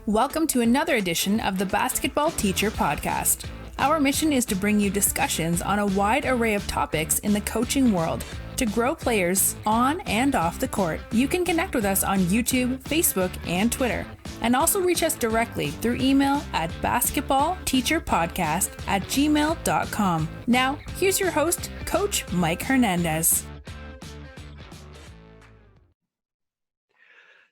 Welcome to another edition of the Basketball Teacher Podcast. Our mission is to bring you discussions on a wide array of topics in the coaching world to grow players on and off the court. You can connect with us on YouTube, Facebook, and Twitter, and also reach us directly through email at basketballteacherpodcast@gmail.com. Now, here's your host, Coach Mike Hernandez.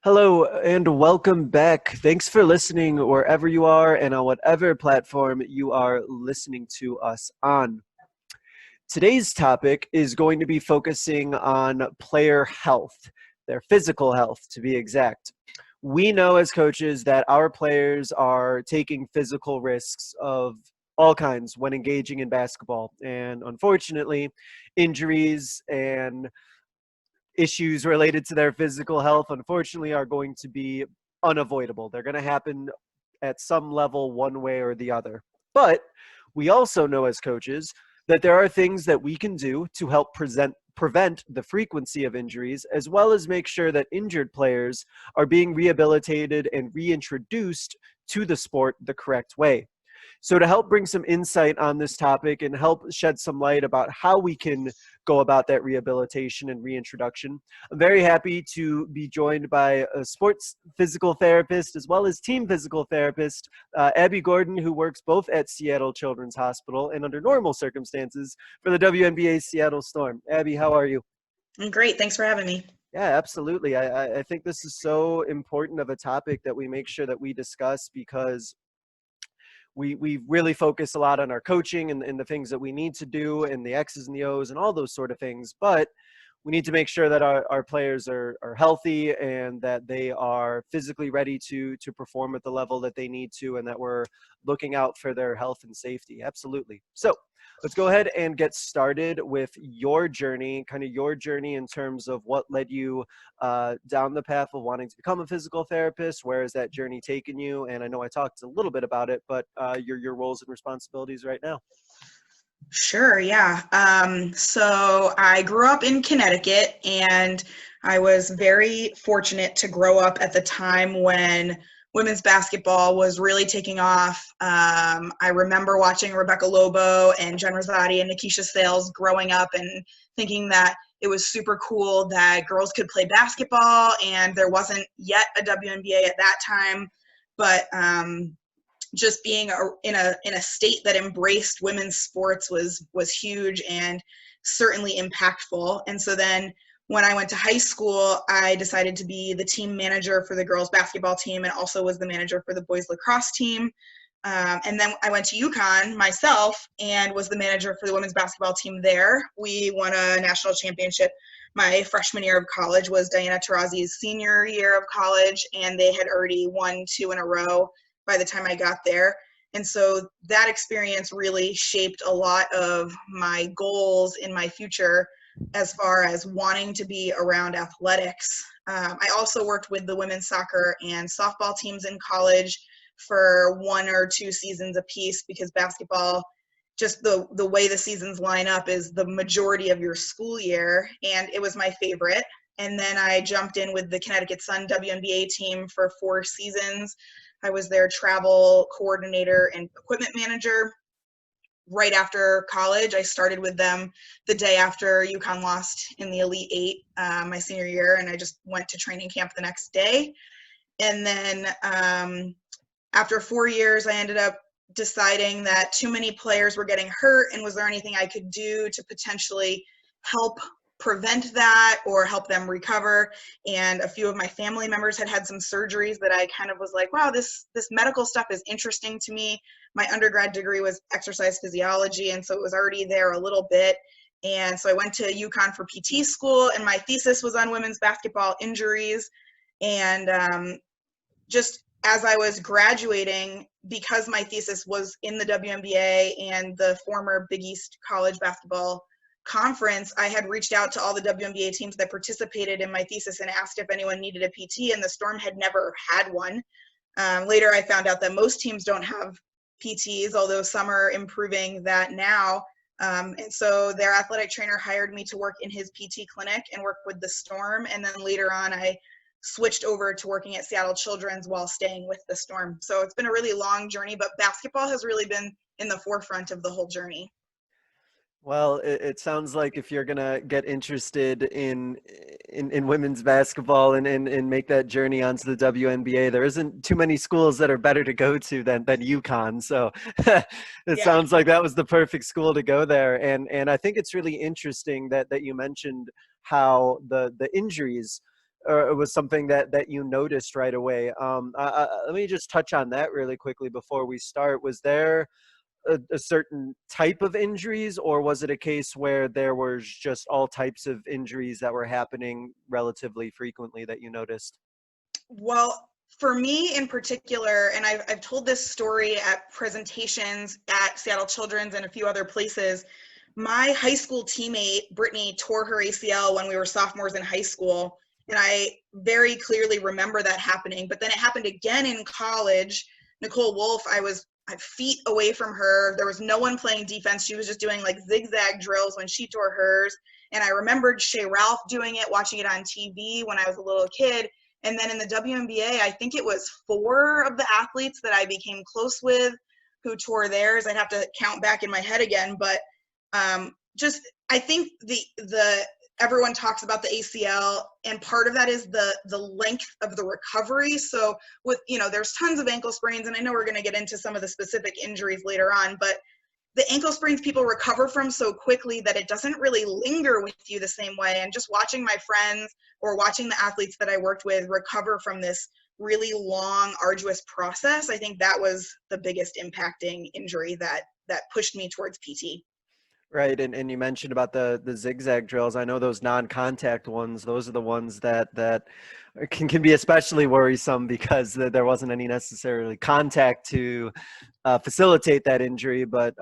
Hello and welcome back. Thanks for listening wherever you are and on whatever platform you are listening to us on. Today's topic is going to be focusing on player health, their physical health to be exact. We know as coaches that our players are taking physical risks of all kinds when engaging in basketball, and unfortunately, injuries and issues related to their physical health, unfortunately, are going to be unavoidable. They're going to happen at some level one way or the other. But we also know as coaches that there are things that we can do to help prevent the frequency of injuries, as well as make sure that injured players are being rehabilitated and reintroduced to the sport the correct way. So to help bring some insight on this topic and help shed some light about how we can go about that rehabilitation and reintroduction, I'm very happy to be joined by a sports physical therapist as well as team physical therapist, Abby Gordon, who works both at Seattle Children's Hospital and under normal circumstances for the WNBA Seattle Storm. Abby, how are you? I'm great. Thanks for having me. Yeah, absolutely. I think this is so important of a topic that we make sure that we discuss, because we really focus a lot on our coaching and the things that we need to do and the X's and the O's and all those sort of things. But we need to make sure that our players are healthy and that they are physically ready to perform at the level that they need to, and that we're looking out for their health and safety. Absolutely. So let's go ahead and get started with your journey, in terms of what led you down the path of wanting to become a physical therapist. Where has that journey taken you? And I know I talked a little bit about it, but your roles and responsibilities right now. Sure, yeah. So I grew up in Connecticut, and I was very fortunate to grow up at the time when women's basketball was really taking off. I remember watching Rebecca Lobo and Jen Rosati and Nikisha Sales growing up and thinking that it was super cool that girls could play basketball, and there wasn't yet a WNBA at that time, but just being in a state that embraced women's sports was huge and certainly impactful. And so then when I went to high school, I decided to be the team manager for the girls basketball team and also was the manager for the boys lacrosse team. And then I went to UConn myself and was the manager for the women's basketball team there. We won a national championship. My freshman year of college was Diana Taurasi's senior year of college, and they had already won 2 in a row by the time I got there. And so that experience really shaped a lot of my goals in my future as far as wanting to be around athletics. I also worked with the women's soccer and softball teams in college for 1 or 2 seasons apiece, because basketball, just the way the seasons line up, is the majority of your school year, and it was my favorite. And then I jumped in with the Connecticut Sun WNBA team for 4 seasons. I was their travel coordinator and equipment manager. Right after college, I started with them the day after UConn lost in the Elite Eight my senior year, and I just went to training camp the next day. And then after 4 years, I ended up deciding that too many players were getting hurt, and was there anything I could do to potentially help prevent that or help them recover. And a few of my family members had some surgeries that I kind of was like, wow, this medical stuff is interesting to me. My undergrad degree was exercise physiology, and so it was already there a little bit. And so I went to UConn for PT school, and my thesis was on women's basketball injuries. And just as I was graduating, because my thesis was in the WNBA and the former Big East college basketball conference, I had reached out to all the WNBA teams that participated in my thesis and asked if anyone needed a PT, and the Storm had never had one. Later, I found out that most teams don't have PTs, although some are improving that now. And so their athletic trainer hired me to work in his PT clinic and work with the Storm. And then later on, I switched over to working at Seattle Children's while staying with the Storm. So it's been a really long journey, but basketball has really been in the forefront of the whole journey. Well, it sounds like if you're gonna get interested in women's basketball and make that journey onto the WNBA, there isn't too many schools that are better to go to than UConn. So it Yeah. sounds like that was the perfect school to go there. And I think it's really interesting that you mentioned how the injuries was something that you noticed right away. Let me just touch on that really quickly before we start. Was there a certain type of injuries, or was it a case where there was just all types of injuries that were happening relatively frequently that you noticed? Well, for me in particular, and I've told this story at presentations at Seattle Children's and a few other places, my high school teammate, Brittany, tore her ACL when we were sophomores in high school. And I very clearly remember that happening. But then it happened again in college. Nicole Wolf, I was feet away from her. There was no one playing defense. She was just doing like zigzag drills when she tore hers. And I remembered Shea Ralph doing it, watching it on TV when I was a little kid. And then in the WNBA, I think it was 4 of the athletes that I became close with who tore theirs. I'd have to count back in my head again, but just I think the everyone talks about the ACL, and part of that is the length of the recovery. So with, there's tons of ankle sprains, and I know we're going to get into some of the specific injuries later on, but the ankle sprains people recover from so quickly that it doesn't really linger with you the same way. And just watching my friends or watching the athletes that I worked with recover from this really long, arduous process, I think that was the biggest impacting injury that pushed me towards PT. Right, and you mentioned about the zigzag drills. I know those non-contact ones, those are the ones that can be especially worrisome because there wasn't any necessarily contact to facilitate that injury. But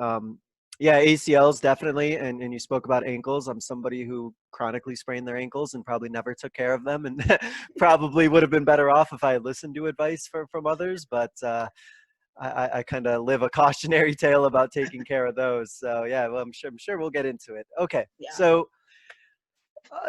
yeah, ACLs definitely, and you spoke about ankles. I'm somebody who chronically sprained their ankles and probably never took care of them, and probably would have been better off if I had listened to advice from others. But I kind of live a cautionary tale about taking care of those. So yeah, well, I'm sure we'll get into it. Okay, Yeah. so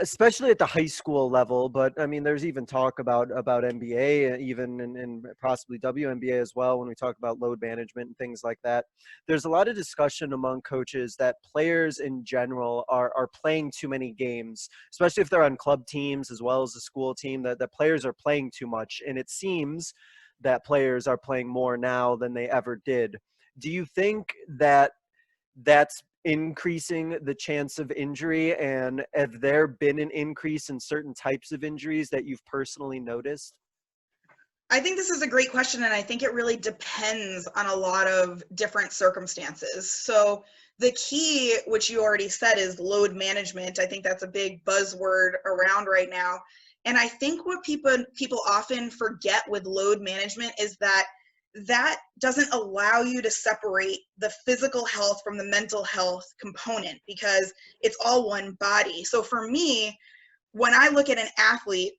especially at the high school level, but I mean, there's even talk about NBA, even and possibly WNBA as well. When we talk about load management and things like that, there's a lot of discussion among coaches that players in general are playing too many games, especially if they're on club teams as well as the school team. That the players are playing too much, and it seems that players are playing more now than they ever did. Do you think that that's increasing the chance of injury, and have there been an increase in certain types of injuries that you've personally noticed? I think this is a great question, and I think it really depends on a lot of different circumstances. So the key, which you already said, is load management. I think that's a big buzzword around right now. And I think what people often forget with load management is that doesn't allow you to separate the physical health from the mental health component, because it's all one body. So for me, when I look at an athlete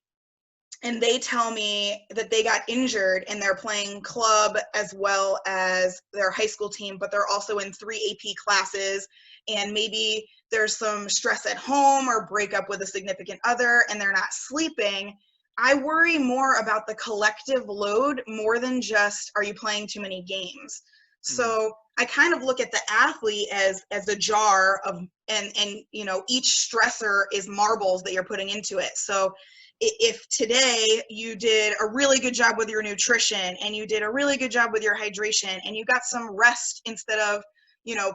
and they tell me that they got injured and they're playing club as well as their high school team, but they're also in 3 AP classes, and maybe there's some stress at home or breakup with a significant other and they're not sleeping, I worry more about the collective load more than just, are you playing too many games? So I kind of look at the athlete as a jar of, and each stressor is marbles that you're putting into it. So if today you did a really good job with your nutrition and you did a really good job with your hydration and you got some rest instead of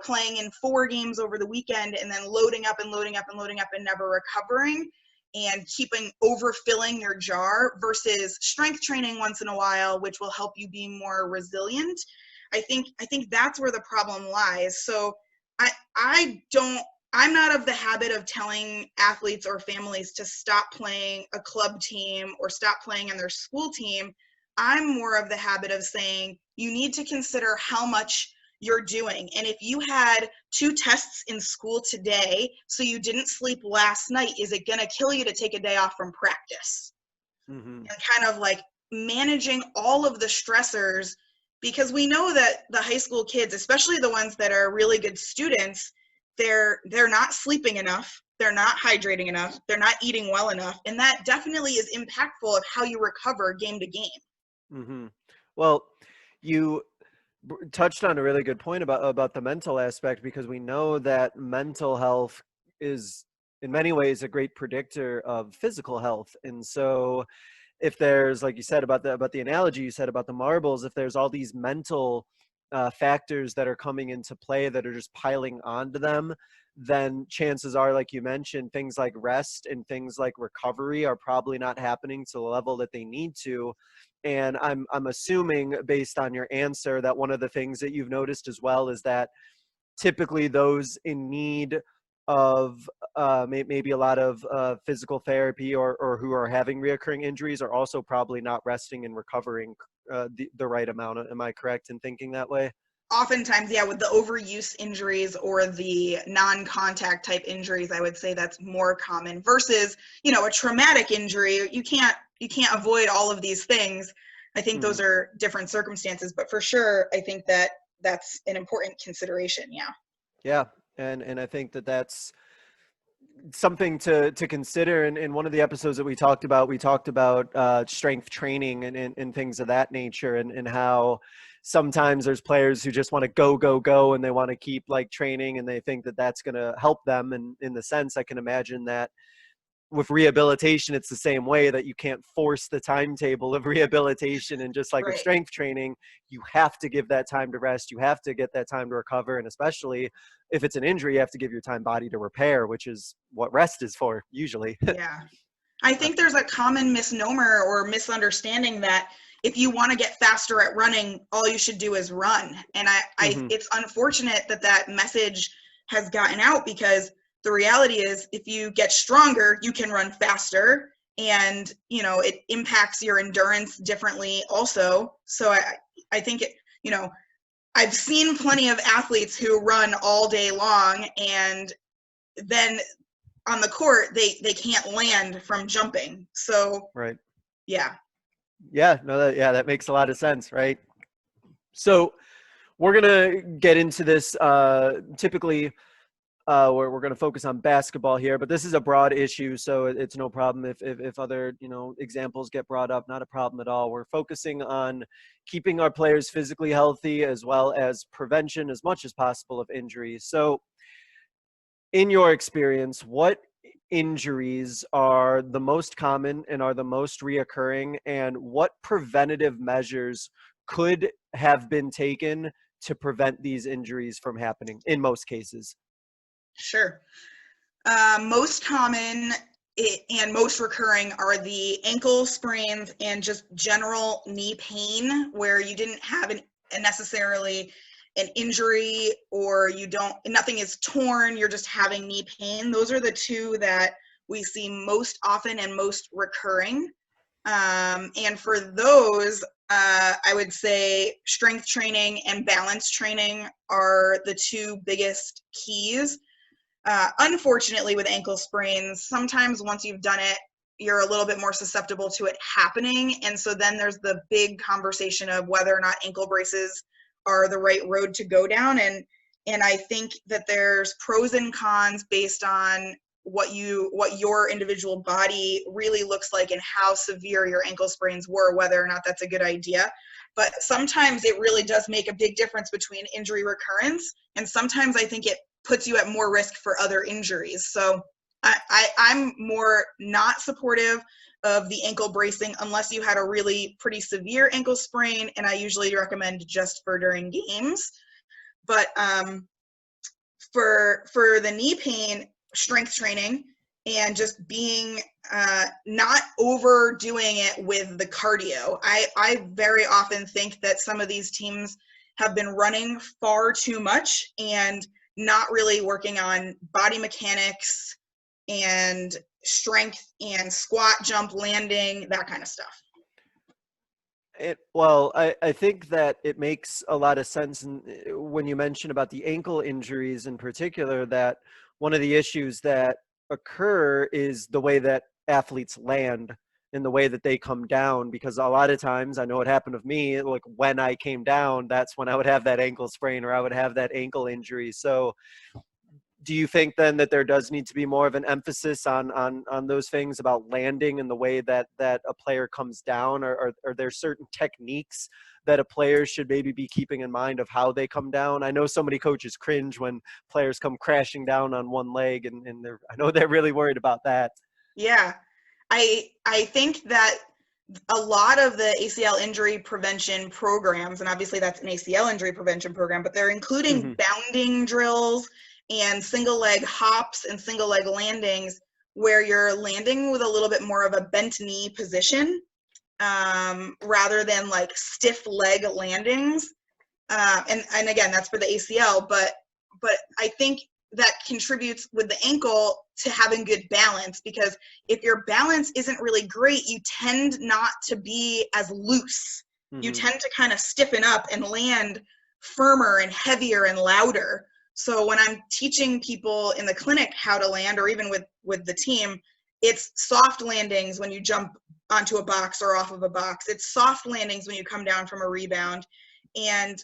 playing in 4 games over the weekend and then loading up and loading up and loading up and never recovering and overfilling your jar versus strength training once in a while, which will help you be more resilient, I think that's where the problem lies. So I'm not of the habit of telling athletes or families to stop playing a club team or stop playing on their school team. I'm more of the habit of saying you need to consider how much you're doing. And if you had 2 tests in school today, so you didn't sleep last night, is it going to kill you to take a day off from practice? Mm-hmm. And kind of like managing all of the stressors, because we know that the high school kids, especially the ones that are really good students, they're not sleeping enough. they're not hydrating enough, they're not eating well enough, and that definitely is impactful of how you recover game to game. Mm-hmm. Well, you touched on a really good point about the mental aspect, because we know that mental health is in many ways a great predictor of physical health. And so if there's, like you said about the analogy you said about the marbles, if there's all these mental factors that are coming into play that are just piling onto them, then chances are, like you mentioned, things like rest and things like recovery are probably not happening to the level that they need to. And I'm assuming, based on your answer, that one of the things that you've noticed as well is that typically those in need of maybe a lot of physical therapy, or who are having reoccurring injuries, are also probably not resting and recovering the right amount. Am I correct in thinking that way? Oftentimes, yeah, with the overuse injuries or the non-contact type injuries, I would say that's more common versus, a traumatic injury. You can't avoid all of these things. I think those are different circumstances, but for sure, I think that that's an important consideration. Yeah. Yeah. And I think that that's something to consider. In one of the episodes that we talked about strength training and things of that nature, and how sometimes there's players who just want to go and they want to keep like training, and they think that that's going to help them. And in the sense, I can imagine that with rehabilitation, it's the same way, that you can't force the timetable of rehabilitation. And just like with Right. strength training, you have to give that time to rest. You have to get that time to recover. And especially if it's an injury, you have to give your time body to repair, which is what rest is for usually. Yeah. I think there's a common misnomer or misunderstanding that if you want to get faster at running, all you should do is run. And it's unfortunate that that message has gotten out, because the reality is, if you get stronger, you can run faster, and it impacts your endurance differently also. So I think I've seen plenty of athletes who run all day long, and then on the court they can't land from jumping. So Right. yeah. That makes a lot of sense, right? So we're gonna get into this. Typically, we're going to focus on basketball here, but this is a broad issue, so it's no problem if other examples get brought up. Not a problem at all. We're focusing on keeping our players physically healthy, as well as prevention as much as possible of injuries. So, in your experience, what injuries are the most common and are the most reoccurring, and what preventative measures could have been taken to prevent these injuries from happening in most cases? Sure. Most common and most recurring are the ankle sprains and just general knee pain, where you didn't have necessarily an injury, or nothing is torn, you're just having knee pain. Those are the two that we see most often and most recurring. And for those, I would say strength training and balance training are the two biggest keys. Unfortunately, with ankle sprains, sometimes once you've done it, you're a little bit more susceptible to it happening. And so then there's the big conversation of whether or not ankle braces are the right road to go down. And I think that there's pros and cons based on what your individual body really looks like and how severe your ankle sprains were, whether or not that's a good idea. But sometimes it really does make a big difference between injury recurrence, and sometimes I think it puts you at more risk for other injuries. So I'm more not supportive of the ankle bracing unless you had a really pretty severe ankle sprain, and I usually recommend just for during games. But for the knee pain, strength training and just being not overdoing it with the cardio. I very often think that some of these teams have been running far too much and not really working on body mechanics and strength and squat, jump, landing, that kind of stuff. I think that it makes a lot of sense when you mention about the ankle injuries in particular, that one of the issues that occur is the way that athletes land and the way that they come down, because a lot of times, I know it happened with me, like when I came down, that's when I would have that ankle sprain or I would have that ankle injury. So do you think then that there does need to be more of an emphasis on those things about landing and the way that a player comes down, or are there certain techniques that a player should maybe be keeping in mind of how they come down? I know so many coaches cringe when players come crashing down on one leg, and I know they're really worried about that. Yeah, I think that a lot of the ACL injury prevention programs, and obviously that's an ACL injury prevention program, but they're including bounding drills and single leg hops and single leg landings where you're landing with a little bit more of a bent knee position rather than like stiff leg landings. And again, that's for the ACL, but I think that contributes with the ankle to having good balance, because if your balance isn't really great, you tend not to be as loose. You tend to kind of stiffen up and land firmer and heavier and louder. So when I'm teaching people in the clinic how to land, or even with the team, it's soft landings when you jump onto a box or off of a box. It's soft landings when you come down from a rebound. And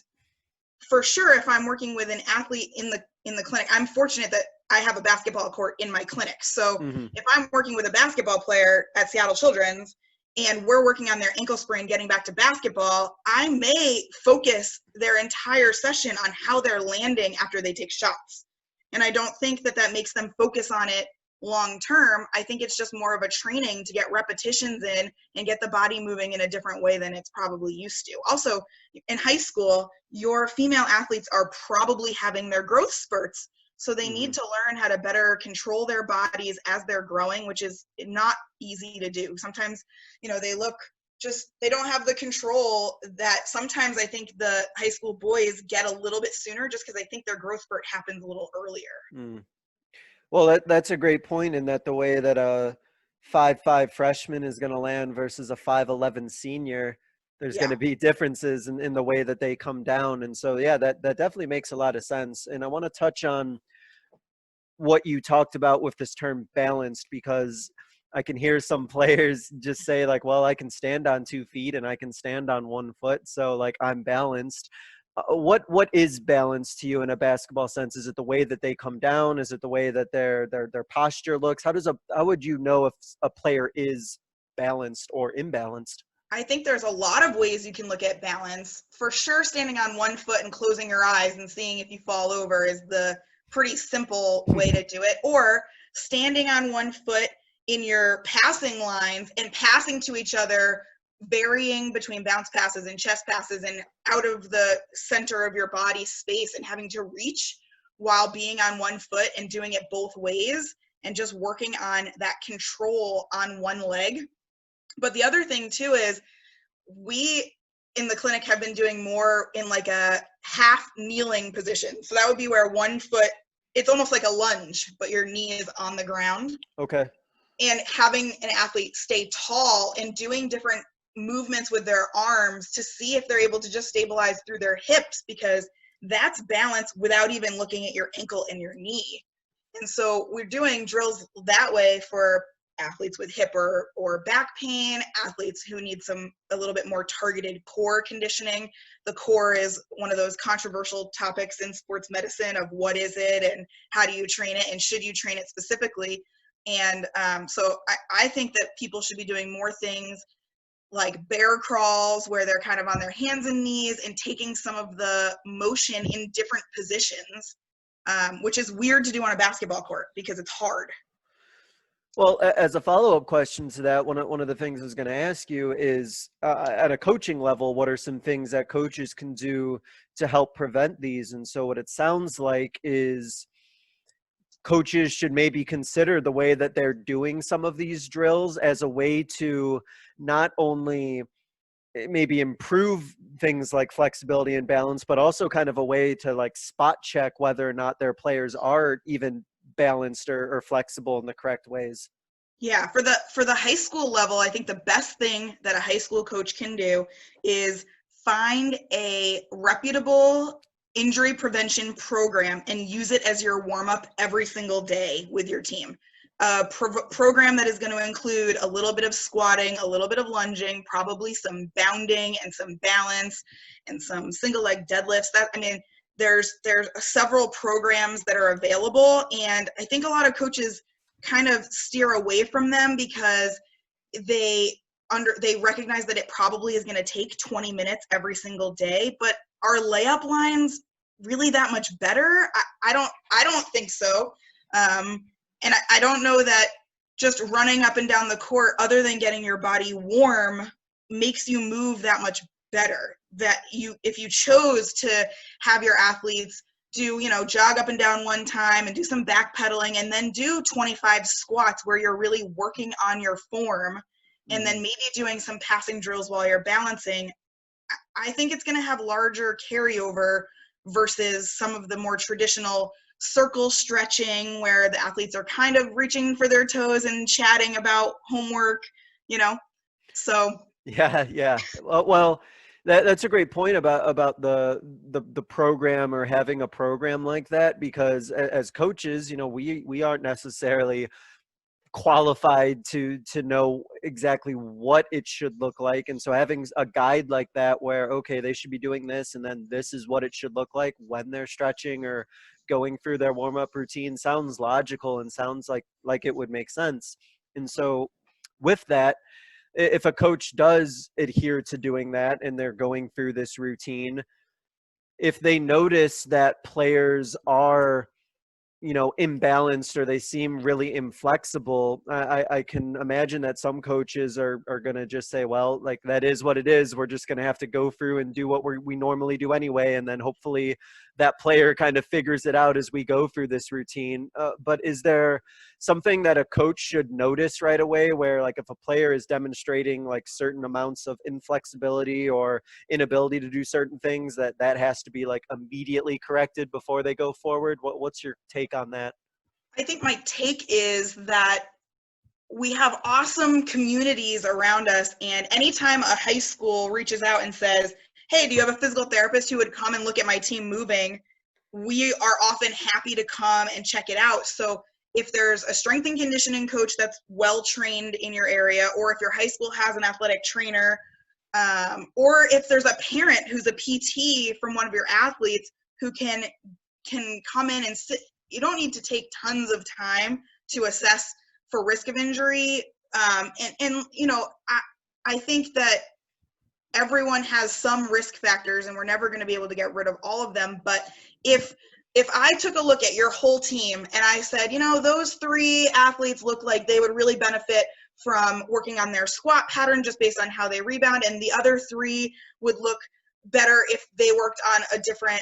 for sure, if I'm working with an athlete in the clinic, I'm fortunate that I have a basketball court in my clinic. So if I'm working with a basketball player at Seattle Children's and we're working on their ankle sprain getting back to basketball, I may focus their entire session on how they're landing after they take shots. And I don't think that makes them focus on it long term. I think it's just more of a training to get repetitions in and get the body moving in a different way than it's probably used to. Also, in high school, your female athletes are probably having their growth spurts. So they need to learn how to better control their bodies as they're growing, which is not easy to do. Sometimes, they don't have the control that sometimes I think the high school boys get a little bit sooner, just because I think their growth spurt happens a little earlier. Well, that's a great point, in that the way that a 5'5" freshman is going to land versus a 5'11" senior, there's going to be differences in the way that they come down. And so, yeah, that definitely makes a lot of sense. And I want to touch on what you talked about with this term balanced, because I can hear some players just say like, well, I can stand on 2 feet and I can stand on 1 foot, so like I'm balanced. What is balance to you in a basketball sense? Is it the way that they come down? Is it the way that their posture looks? How would you know if a player is balanced or imbalanced? I think there's a lot of ways you can look at balance. For sure, standing on 1 foot and closing your eyes and seeing if you fall over is the pretty simple way to do it. Or standing on 1 foot in your passing lines and passing to each other, varying between bounce passes and chest passes and out of the center of your body space, and having to reach while being on 1 foot and doing it both ways, and just working on that control on one leg. But the other thing too is we in the clinic have been doing more in like a half kneeling position. So that would be where 1 foot, it's almost like a lunge, but your knee is on the ground. Okay. And having an athlete stay tall and doing different movements with their arms to see if they're able to just stabilize through their hips, because that's balance without even looking at your ankle and your knee. And so we're doing drills that way for athletes with hip or back pain, athletes who need a little bit more targeted core conditioning. The core is one of those controversial topics in sports medicine of what is it and how do you train it and should you train it specifically. And so I think that people should be doing more things like bear crawls, where they're kind of on their hands and knees and taking some of the motion in different positions, which is weird to do on a basketball court because it's hard. Well, as a follow-up question to that, one of the things I was going to ask you is, at a coaching level, what are some things that coaches can do to help prevent these? And so what it sounds like is coaches should maybe consider the way that they're doing some of these drills as a way to not only maybe improve things like flexibility and balance, but also kind of a way to like spot check whether or not their players are even balanced or flexible in the correct ways. Yeah, for the high school level, I think the best thing that a high school coach can do is find a reputable injury prevention program and use it as your warm-up every single day with your team. A program that is going to include a little bit of squatting, a little bit of lunging, probably some bounding and some balance and some single leg deadlifts. There's several programs that are available, and I think a lot of coaches kind of steer away from them because they recognize that it probably is going to take 20 minutes every single day. But are layup lines really that much better? I don't think so. And I don't know that just running up and down the court, other than getting your body warm, makes you move that much better. That if you chose to have your athletes do, jog up and down one time and do some backpedaling and then do 25 squats where you're really working on your form, and then maybe doing some passing drills while you're balancing, I think it's going to have larger carryover versus some of the more traditional circle stretching where the athletes are kind of reaching for their toes and chatting about homework, so. Yeah. Well, that's a great point about the program, or having a program like that, because as coaches, we aren't necessarily qualified to know exactly what it should look like. And so having a guide like that where, okay, they should be doing this, and then this is what it should look like when they're stretching or going through their warm-up routine, sounds logical and sounds like it would make sense. And so with that, if a coach does adhere to doing that and they're going through this routine, if they notice that players are imbalanced, or they seem really inflexible, I can imagine that some coaches are going to just say, well, like, that is what it is. We're just going to have to go through and do what we normally do anyway. And then hopefully that player kind of figures it out as we go through this routine. But is there something that a coach should notice right away, where, like, if a player is demonstrating like certain amounts of inflexibility or inability to do certain things, that has to be like immediately corrected before they go forward? What's your take on that? I think my take is that we have awesome communities around us, and anytime a high school reaches out and says, hey, do you have a physical therapist who would come and look at my team moving, we are often happy to come and check it out. So if there's a strength and conditioning coach that's well trained in your area, or if your high school has an athletic trainer, or if there's a parent who's a PT from one of your athletes who can come in and sit, you don't need to take tons of time to assess for risk of injury. I think that everyone has some risk factors, and we're never going to be able to get rid of all of them. But if I took a look at your whole team and I said, those 3 athletes look like they would really benefit from working on their squat pattern just based on how they rebound, and the other 3 would look better if they worked on a different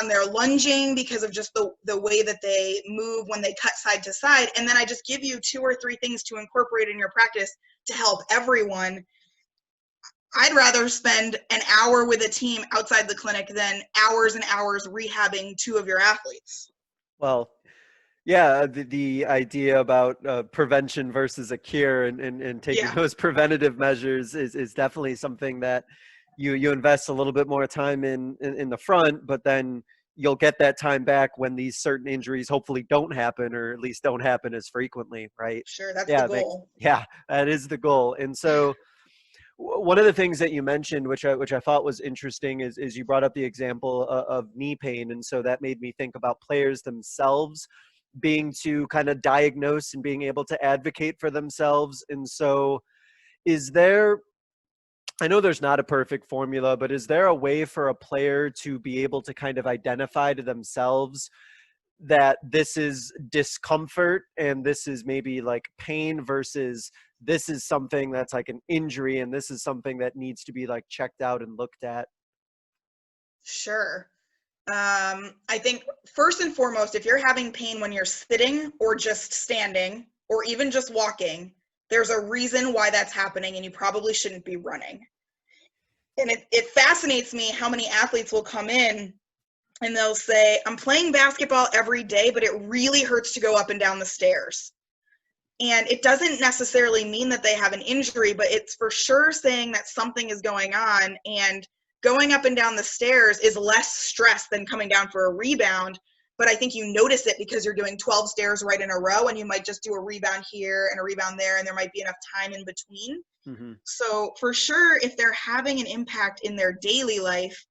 on their lunging because of just the way that they move when they cut side to side, and then I just give you 2 or 3 things to incorporate in your practice to help everyone, I'd rather spend an hour with a team outside the clinic than hours and hours rehabbing 2 of your athletes. Well, yeah, the idea about prevention versus a cure, and taking those preventative measures is definitely something that you invest a little bit more time in the front, but then you'll get that time back when these certain injuries hopefully don't happen, or at least don't happen as frequently, right? Sure, that's the goal. That is the goal. And so one of the things that you mentioned, which I thought was interesting, is you brought up the example of knee pain. And so that made me think about players themselves being to kind of diagnose and being able to advocate for themselves. And so I know there's not a perfect formula, but is there a way for a player to be able to kind of identify to themselves that this is discomfort and this is maybe like pain, versus this is something that's like an injury and this is something that needs to be like checked out and looked at? Sure. I think first and foremost, if you're having pain when you're sitting or just standing or even just walking, there's a reason why that's happening, and you probably shouldn't be running. And it fascinates me how many athletes will come in and they'll say, I'm playing basketball every day, but it really hurts to go up and down the stairs. And it doesn't necessarily mean that they have an injury, but it's for sure saying that something is going on. And going up and down the stairs is less stress than coming down for a rebound. But I think you notice it because you're doing 12 stairs right in a row, and you might just do a rebound here and a rebound there, and there might be enough time in between. Mm-hmm. So for sure, if they're having an impact in their daily life,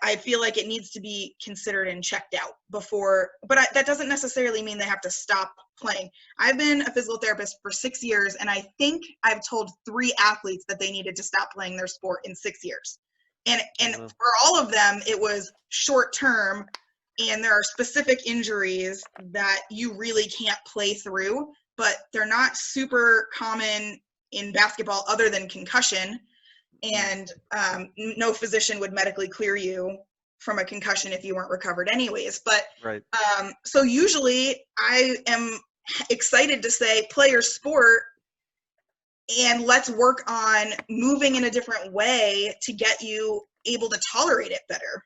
I feel like it needs to be considered and checked out before, but that doesn't necessarily mean they have to stop playing. I've been a physical therapist for 6 years, and I think I've told 3 athletes that they needed to stop playing their sport in 6 years. And for all of them, it was short term, and there are specific injuries that you really can't play through, but they're not super common in basketball other than concussion. And no physician would medically clear you from a concussion if you weren't recovered anyways. But Right. So usually I am excited to say play your sport and let's work on moving in a different way to get you able to tolerate it better.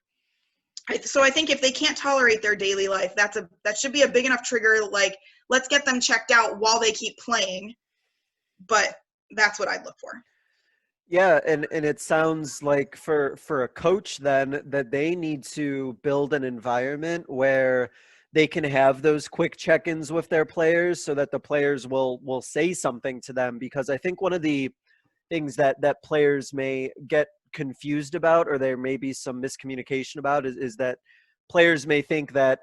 So I think if they can't tolerate their daily life, that should be a big enough trigger. Like, let's get them checked out while they keep playing. But that's what I'd look for. Yeah, and it sounds like for a coach then that they need to build an environment where they can have those quick check-ins with their players so that the players will say something to them, because I think one of the things that players may get confused about, or there may be some miscommunication about, is that players may think that,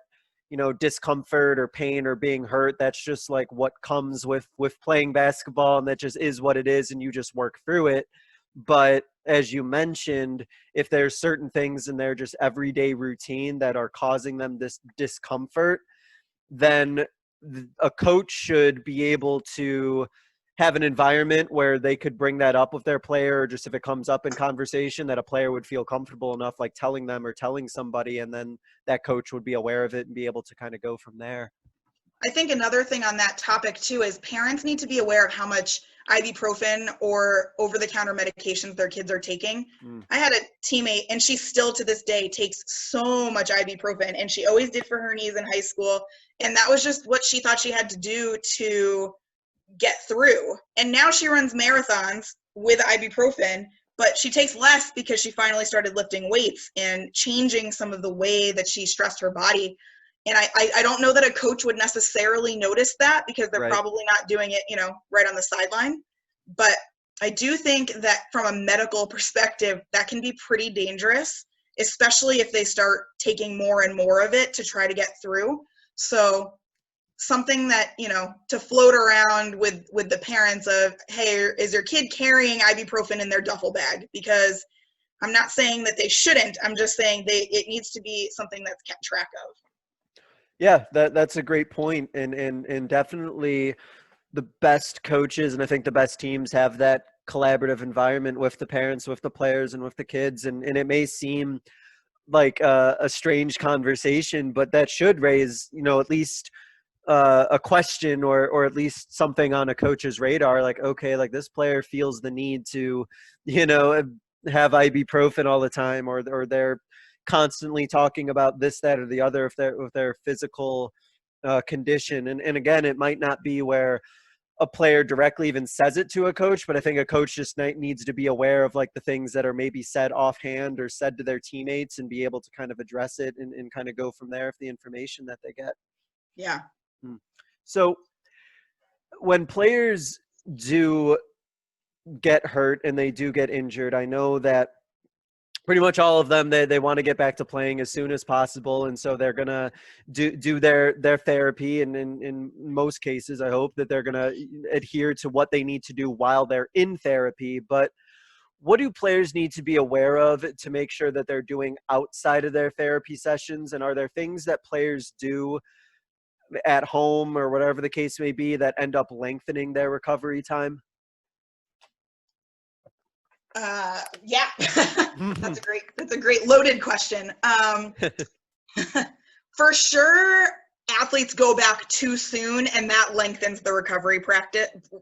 you know, discomfort or pain or being hurt, that's just like what comes with playing basketball, and that just is what it is, and you just work through it. But as you mentioned, if there's certain things in their just everyday routine that are causing them this discomfort, then a coach should be able to have an environment where they could bring that up with their player, or just if it comes up in conversation, that a player would feel comfortable enough, like telling them or telling somebody, and then that coach would be aware of it and be able to kind of go from there. I think another thing on that topic too is parents need to be aware of how much ibuprofen or over-the-counter medications their kids are taking. I had a teammate, and she still to this day takes so much ibuprofen, and she always did for her knees in high school, and that was just what she thought she had to do to get through. And now she runs marathons with ibuprofen, but she takes less because she finally started lifting weights and changing some of the way that she stressed her body. And I don't know that a coach would necessarily notice that, because they're Right. probably not doing it, right on the sideline. But I do think that from a medical perspective, that can be pretty dangerous, especially if they start taking more and more of it to try to get through. So something that, to float around with the parents of, hey, is your kid carrying ibuprofen in their duffel bag? Because I'm not saying that they shouldn't. I'm just saying it needs to be something that's kept track of. Yeah, that's a great point, and definitely the best coaches and I think the best teams have that collaborative environment with the parents, with the players, and with the kids. And it may seem like a strange conversation, but that should raise, at least a question, or at least something on a coach's radar. Like, okay, like this player feels the need to, have ibuprofen all the time, or they're constantly talking about this, that, or the other with their physical condition. And again, it might not be where a player directly even says it to a coach, but I think a coach just needs to be aware of like the things that are maybe said offhand or said to their teammates, and be able to kind of address it and kind of go from there if the information that they get. Yeah. So when players do get hurt and they do get injured, I know that pretty much all of them, they want to get back to playing as soon as possible, and so they're gonna do their therapy, and in most cases I hope that they're gonna adhere to what they need to do while they're in therapy. But what do players need to be aware of to make sure that they're doing outside of their therapy sessions? And are there things that players do at home or whatever the case may be that end up lengthening their recovery time? Yeah, that's a great loaded question. For sure, athletes go back too soon, and that lengthens the recovery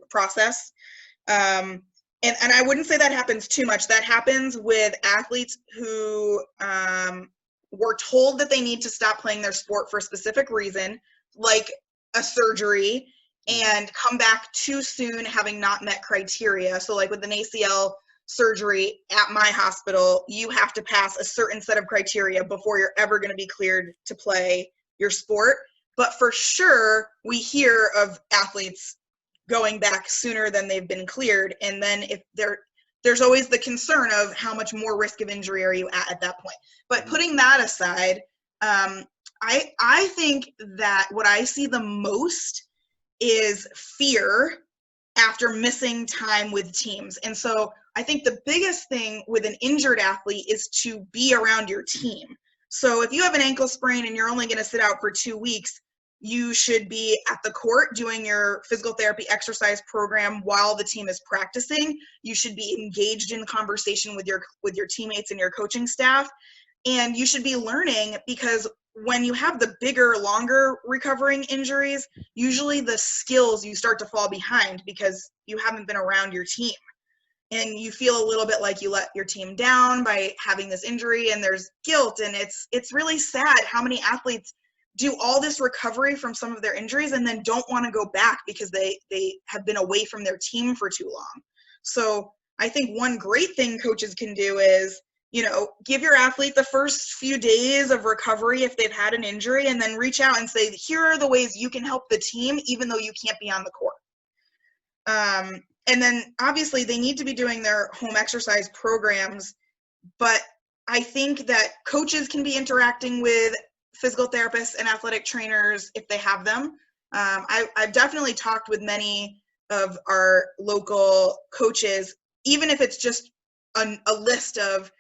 process. And I wouldn't say that happens too much. That happens with athletes who were told that they need to stop playing their sport for a specific reason, like a surgery, and come back too soon having not met criteria. So like with an ACL surgery at my hospital, you have to pass a certain set of criteria before you're ever going to be cleared to play your sport. But for sure, we hear of athletes going back sooner than they've been cleared. And then if there's always the concern of how much more risk of injury are you at that point. But putting that aside, I think that what I see the most is fear after missing time with teams. And so I think the biggest thing with an injured athlete is to be around your team. So if you have an ankle sprain and you're only going to sit out for 2 weeks, you should be at the court doing your physical therapy exercise program while the team is practicing. You should be engaged in conversation with your teammates and your coaching staff. And you should be learning, because when you have the bigger, longer recovering injuries, usually the skills you start to fall behind because you haven't been around your team. And you feel a little bit like you let your team down by having this injury, and there's guilt. And it's really sad how many athletes do all this recovery from some of their injuries and then don't want to go back because they have been away from their team for too long. So I think one great thing coaches can do is, give your athlete the first few days of recovery if they've had an injury, and then reach out and say, here are the ways you can help the team even though you can't be on the court. And then obviously they need to be doing their home exercise programs, but I think that coaches can be interacting with physical therapists and athletic trainers if they have them. I've definitely talked with many of our local coaches, even if it's just a list of,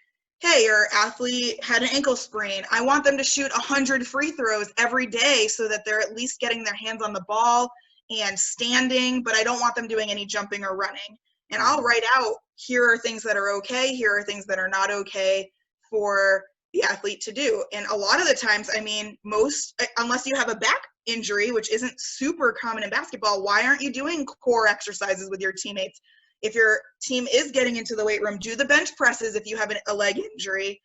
hey, your athlete had an ankle sprain. I want them to shoot 100 free throws every day so that they're at least getting their hands on the ball and standing, but I don't want them doing any jumping or running. And I'll write out, here are things that are okay, here are things that are not okay for the athlete to do. And a lot of the times, unless you have a back injury, which isn't super common in basketball, why aren't you doing core exercises with your teammates? If your team is getting into the weight room, do the bench presses if you have a leg injury.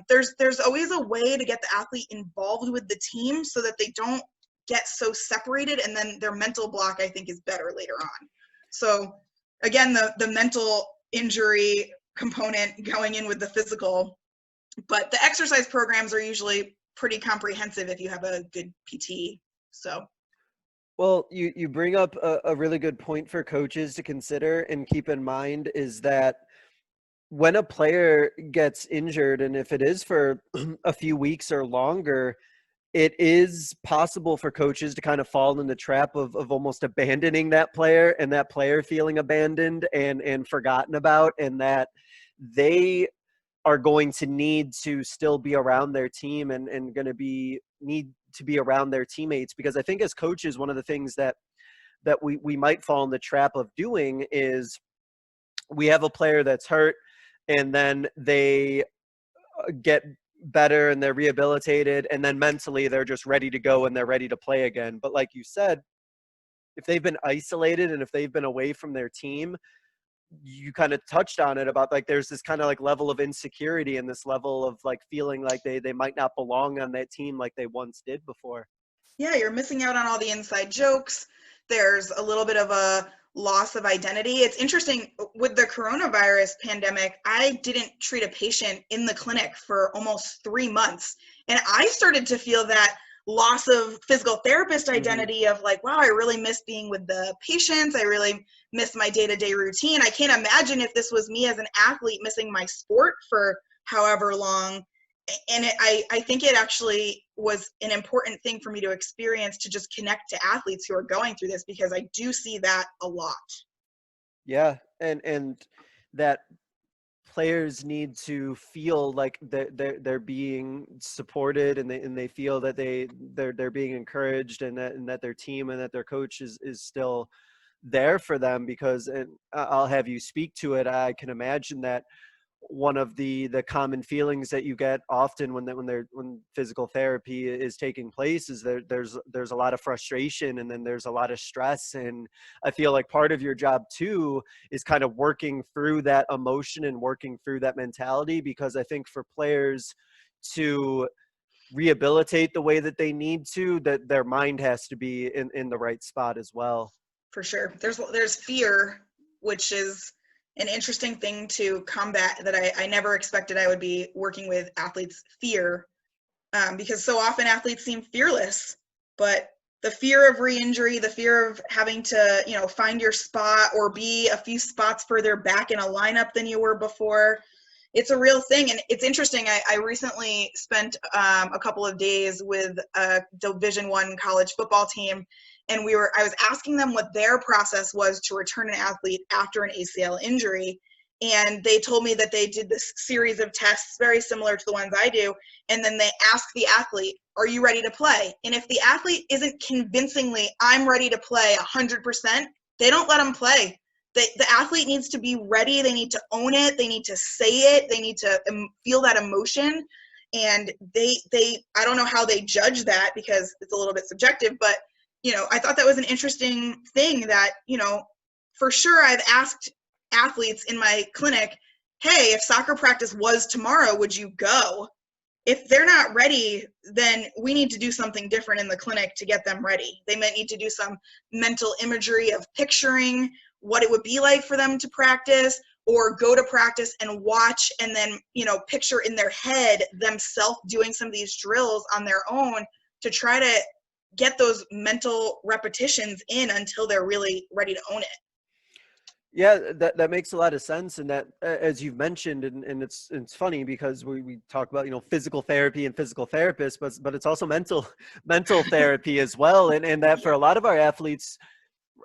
There's always a way to get the athlete involved with the team so that they don't get so separated, and then their mental block, I think, is better later on. So again, the mental injury component going in with the physical, but the exercise programs are usually pretty comprehensive if you have a good PT. So. Well, you bring up a really good point for coaches to consider and keep in mind, is that when a player gets injured, and if it is for a few weeks or longer, it is possible for coaches to kind of fall in the trap of almost abandoning that player, and that player feeling abandoned and forgotten about, and that they are going to need to still be around their team and going to need to be around their teammates. Because I think as coaches, one of the things that we might fall in the trap of doing is, we have a player that's hurt and then they get better and they're rehabilitated, and then mentally they're just ready to go and they're ready to play again. But like you said, if they've been isolated and if they've been away from their team, you kind of touched on it about, like, there's this kind of like level of insecurity and this level of like feeling like they might not belong on that team like they once did before. Yeah, you're missing out on all the inside jokes. There's a little bit of a loss of identity. It's interesting, with the coronavirus pandemic, I didn't treat a patient in the clinic for almost 3 months. And I started to feel that loss of physical therapist identity of like, wow, I really miss being with the patients. I really miss my day-to-day routine. I can't imagine if this was me as an athlete missing my sport for however long. And I think it actually was an important thing for me to experience, to just connect to athletes who are going through this, because I do see that a lot. Yeah, and that players need to feel like they're being supported, and they feel that they're being encouraged, and that their team and that their coach is still there for them. Because, and I'll have you speak to it, I can imagine that one of the common feelings that you get often when physical therapy is taking place is there's a lot of frustration, and then there's a lot of stress. And I feel like part of your job too is kind of working through that emotion and working through that mentality, because I think for players to rehabilitate the way that they need to, that their mind has to be in the right spot as well. For sure. There's fear, which is an interesting thing to combat, that I never expected I would be working with athletes' fear, because so often athletes seem fearless, but the fear of re-injury, the fear of having to, find your spot or be a few spots further back in a lineup than you were before. It's a real thing. And it's interesting. I recently spent a couple of days with a Division I college football team, and I was asking them what their process was to return an athlete after an ACL injury. And they told me that they did this series of tests very similar to the ones I do. And then they ask the athlete, are you ready to play? And if the athlete isn't convincingly, I'm ready to play 100%, they don't let them play. The athlete needs to be ready. They need to own it. They need to say it. They need to feel that emotion. And I don't know how they judge that because it's a little bit subjective, but, I thought that was an interesting thing that, for sure I've asked athletes in my clinic, hey, if soccer practice was tomorrow, would you go? If they're not ready, then we need to do something different in the clinic to get them ready. They might need to do some mental imagery of picturing what it would be like for them to practice, or go to practice and watch and then, picture in their head themselves doing some of these drills on their own to try to get those mental repetitions in until they're really ready to own it. Yeah, that makes a lot of sense. And that, as you've mentioned, and it's funny because we talk about, physical therapy and physical therapists, but it's also mental therapy as well. And that for a lot of our athletes,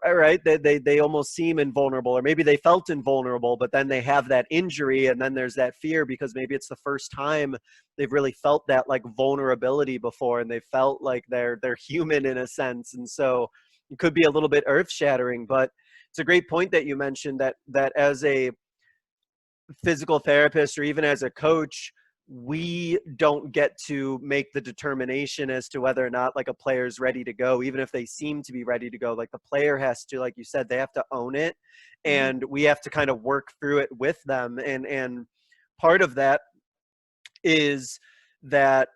right, they almost seem invulnerable, or maybe they felt invulnerable, but then they have that injury, and then there's that fear because maybe it's the first time they've really felt that like vulnerability before, and they felt like they're human in a sense. And so it could be a little bit earth-shattering. But it's a great point that you mentioned that as a physical therapist or even as a coach, we don't get to make the determination as to whether or not like a player's ready to go, even if they seem to be ready to go. Like the player has to, like you said, they have to own it, and we have to kind of work through it with them. And part of that is that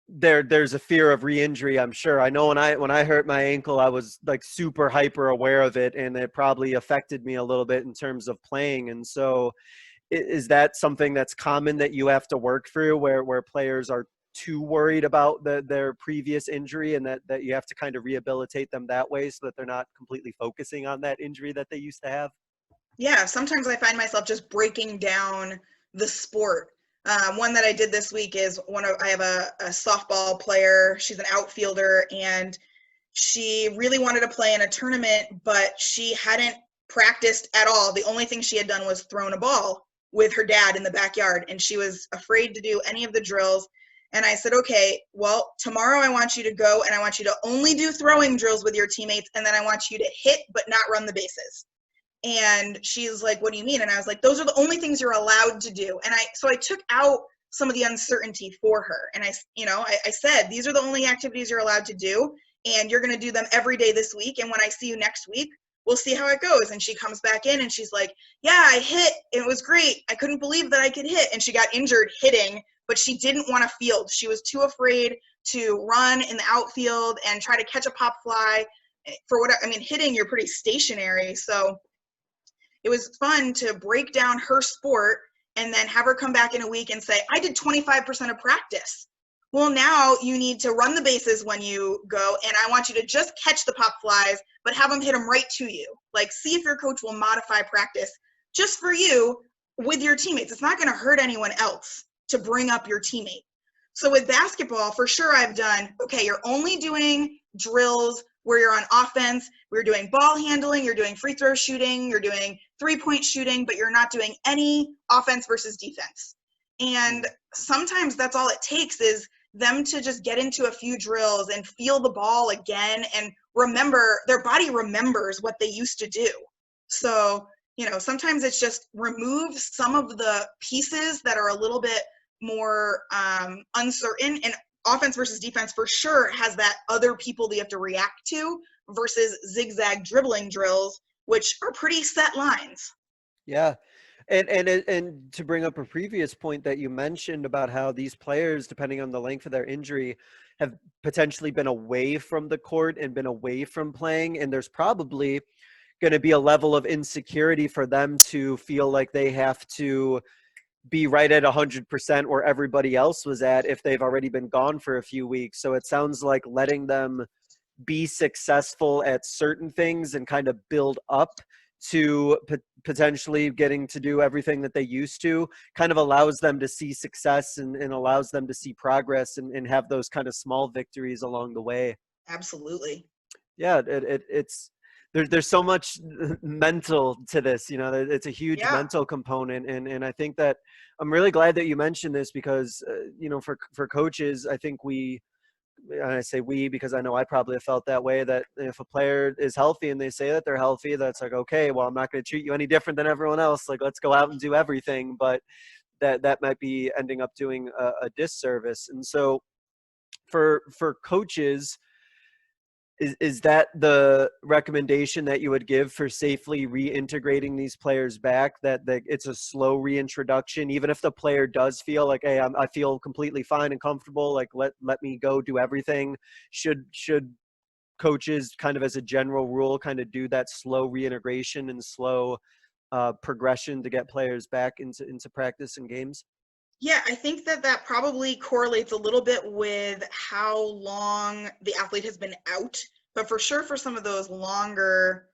there's a fear of re-injury. I'm sure. I know when I hurt my ankle, I was like super hyper aware of it, and it probably affected me a little bit in terms of playing. And so is that something that's common that you have to work through, where players are too worried about their previous injury, and that you have to kind of rehabilitate them that way so that they're not completely focusing on that injury that they used to have? Yeah, sometimes I find myself just breaking down the sport. One that I did this week is I have a softball player. She's an outfielder, and she really wanted to play in a tournament, but she hadn't practiced at all. The only thing she had done was thrown a ball with her dad in the backyard, and she was afraid to do any of the drills. And I said, okay, well, tomorrow I want you to go, and I want you to only do throwing drills with your teammates, and then I want you to hit but not run the bases. And she's like, what do you mean? And I was like, those are the only things you're allowed to do. And so I took out some of the uncertainty for her. And I said, these are the only activities you're allowed to do, and you're going to do them every day this week. And when I see you next week, we'll see how it goes. And she comes back in and she's like, yeah, I hit. It was great. I couldn't believe that I could hit. And she got injured hitting, but she didn't want to field. She was too afraid to run in the outfield and try to catch a pop fly. Hitting, you're pretty stationary. So it was fun to break down her sport and then have her come back in a week and say, I did 25% of practice. Well, now you need to run the bases when you go, and I want you to just catch the pop flies, but have them hit them right to you. Like, see if your coach will modify practice just for you with your teammates. It's not going to hurt anyone else to bring up your teammate. So with basketball, for sure I've done, okay, you're only doing drills where you're on offense, we're doing ball handling, you're doing free throw shooting, you're doing 3-point shooting, but you're not doing any offense versus defense. And sometimes that's all it takes is them to just get into a few drills and feel the ball again and remember, their body remembers what they used to do. So, sometimes it's just remove some of the pieces that are a little bit more uncertain, and offense versus defense for sure has that other people that you have to react to versus zigzag dribbling drills, which are pretty set lines. Yeah. And to bring up a previous point that you mentioned about how these players, depending on the length of their injury, have potentially been away from the court and been away from playing. And there's probably going to be a level of insecurity for them to feel like they have to be right at 100% where everybody else was at if they've already been gone for a few weeks. So it sounds like letting them be successful at certain things and kind of build up to potentially getting to do everything that they used to, kind of allows them to see success and allows them to see progress and have those kind of small victories along the way. Absolutely. Yeah, it's there's so much mental to this, you know. It's a huge Yeah. mental component, and I think that I'm really glad that you mentioned this because you know, for coaches, I think and I say we because I know I probably have felt that way, that if a player is healthy and they say that they're healthy, that's like, okay, well, I'm not going to treat you any different than everyone else. Like, let's go out and do everything. But that might be ending up doing a disservice. And so for coaches, is that the recommendation that you would give for safely reintegrating these players back, that it's a slow reintroduction, even if the player does feel like, hey, I feel completely fine and comfortable, like let me go do everything? Should coaches, kind of as a general rule, kind of do that slow reintegration and slow progression to get players back into practice and games? Yeah, I think that probably correlates a little bit with how long the athlete has been out. But for sure, for some of those longer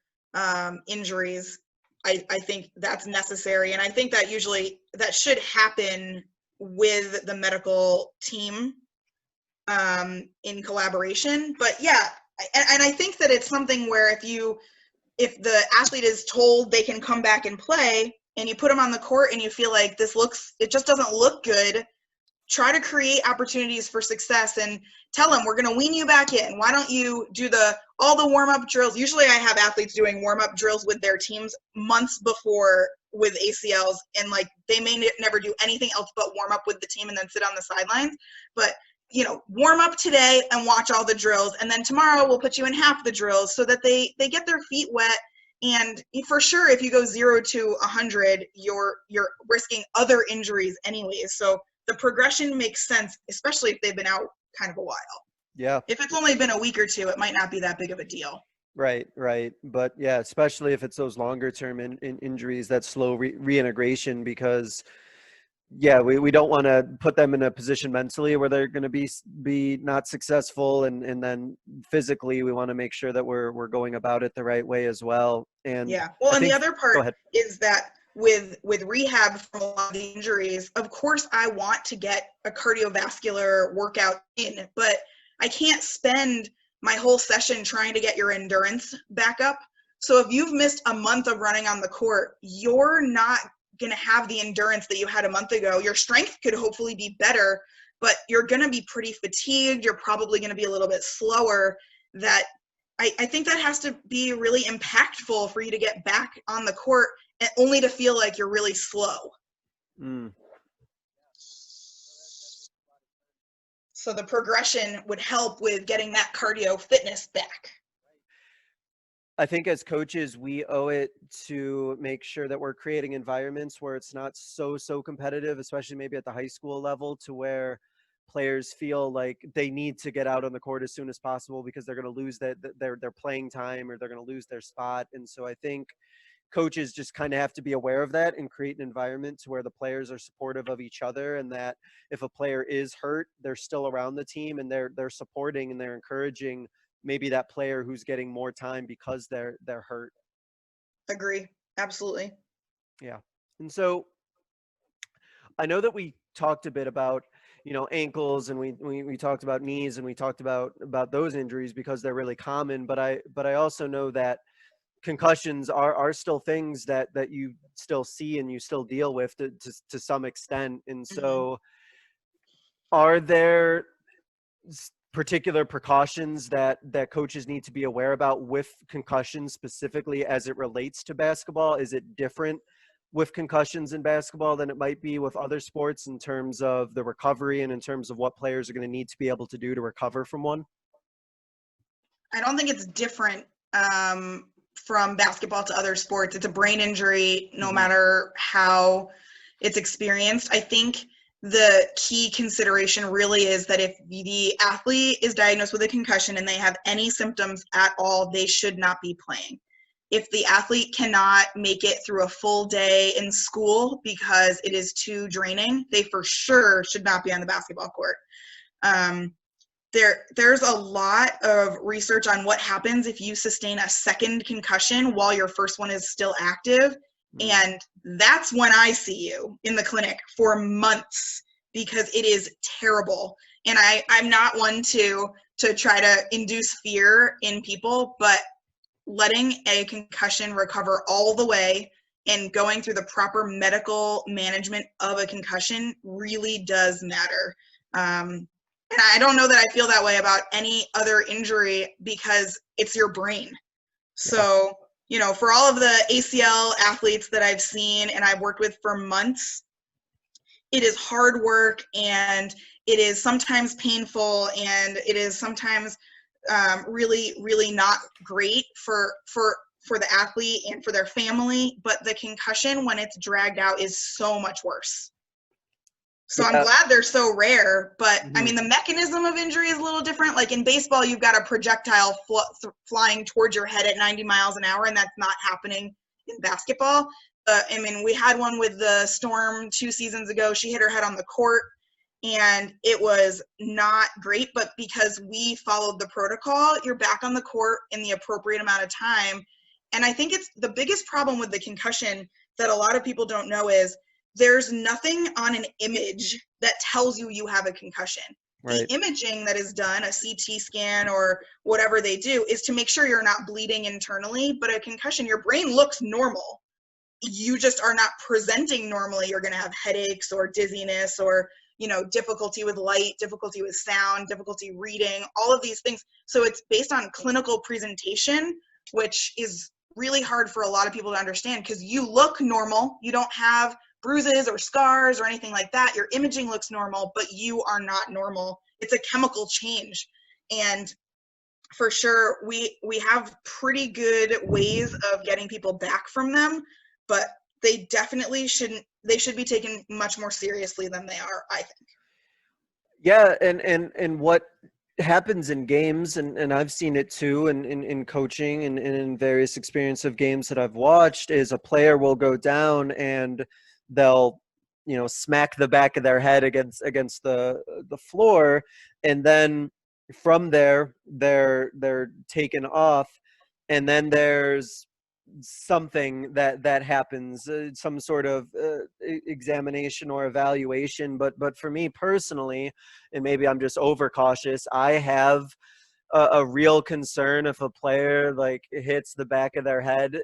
injuries, I think that's necessary. And I think that usually that should happen with the medical team in collaboration. But yeah, and I think that it's something where if the athlete is told they can come back and play, and you put them on the court and you feel like it just doesn't look good, try to create opportunities for success and tell them, we're going to wean you back in. Why don't you do all the warm-up drills? Usually I have athletes doing warm-up drills with their teams months before with ACLs, and like they may never do anything else but warm up with the team and then sit on the sidelines. But warm up today and watch all the drills, and then tomorrow we'll put you in half the drills so that they get their feet wet. And for sure, if you go 0 to 100, you're risking other injuries anyways. So the progression makes sense, especially if they've been out kind of a while. Yeah. If it's only been a week or two, it might not be that big of a deal. Right. But yeah, especially if it's those longer term injuries, that slow reintegration, because yeah, we don't want to put them in a position mentally where they're going to be not successful, and then physically we want to make sure that we're going about it the right way as well. And yeah, well, and the other go part ahead. is that with rehab from a lot of the injuries, of course I want to get a cardiovascular workout in, but I can't spend my whole session trying to get your endurance back up. So if you've missed a month of running on the court, you're not going to have the endurance that you had a month ago. Your strength could hopefully be better, but you're going to be pretty fatigued. You're probably going to be a little bit slower. That I think that has to be really impactful for you to get back on the court, and only to feel like you're really slow. So the progression would help with getting that cardio fitness back. I think as coaches, we owe it to make sure that we're creating environments where it's not so competitive, especially maybe at the high school level, to where players feel like they need to get out on the court as soon as possible because they're going to lose their playing time, or they're going to lose their spot. And so I think coaches just kind of have to be aware of that and create an environment to where the players are supportive of each other, and that if a player is hurt, they're still around the team and they're supporting and they're encouraging maybe that player who's getting more time because they're hurt. Agree. Absolutely. Yeah. And so I know that we talked a bit about, ankles, and we talked about knees, and we talked about those injuries because they're really common, but I also know that concussions are still things that you still see and you still deal with to some extent. And so are there particular precautions that coaches need to be aware about with concussions, specifically as it relates to basketball? Is it different with concussions in basketball than it might be with other sports in terms of the recovery and in terms of what players are going to need to be able to do to recover from one? I don't think it's different from basketball to other sports. It's a brain injury no matter how it's experienced. I think the key consideration really is that if the athlete is diagnosed with a concussion and they have any symptoms at all, they should not be playing. If the athlete cannot make it through a full day in school because it is too draining, they for sure should not be on the basketball court. there's a lot of research on what happens if you sustain a second concussion while your first one is still active. And that's when I see you in the clinic for months, because it is terrible. And I'm not one to try to induce fear in people, but letting a concussion recover all the way and going through the proper medical management of a concussion really does matter. And I don't know that I feel that way about any other injury, because it's your brain. So, you know, for all of the ACL athletes that I've seen and I've worked with for months, it is hard work, and it is sometimes painful, and it is sometimes really, really not great for the athlete and for their family. But the concussion, when it's dragged out, is so much worse. So I'm glad they're so rare, but I mean, the mechanism of injury is a little different. Like in baseball, you've got a projectile flying towards your head at 90 miles an hour, and that's not happening in basketball. I mean, we had one with the Storm 2 seasons ago. She hit her head on the court, and it was not great, but because we followed the protocol, you're back on the court in the appropriate amount of time. And I think it's the biggest problem with the concussion that a lot of people don't know is there's nothing on an image that tells you you have a concussion. Right. The imaging that is done, a CT scan or whatever they do, is to make sure you're not bleeding internally. But a concussion, your brain looks normal. You just are not presenting normally. You're going to have headaches or dizziness or, you know, difficulty with light, difficulty with sound, difficulty reading, all of these things. So it's based on clinical presentation, which is really hard for a lot of people to understand, because you look normal. You don't have bruises or scars or anything like that. Your imaging looks normal, but you are not normal. It's a chemical change. And for sure, we have pretty good ways of getting people back from them, but they definitely they should be taken much more seriously than they are, I think. Yeah, and what happens in games, and I've seen it too in coaching and in various experience of games that I've watched, is a player will go down and they'll, you know, smack the back of their head against the floor, and then from there they're taken off, and then there's something that happens, some sort of examination or evaluation. But for me personally, and maybe I'm just overcautious, I have a real concern if a player like hits the back of their head.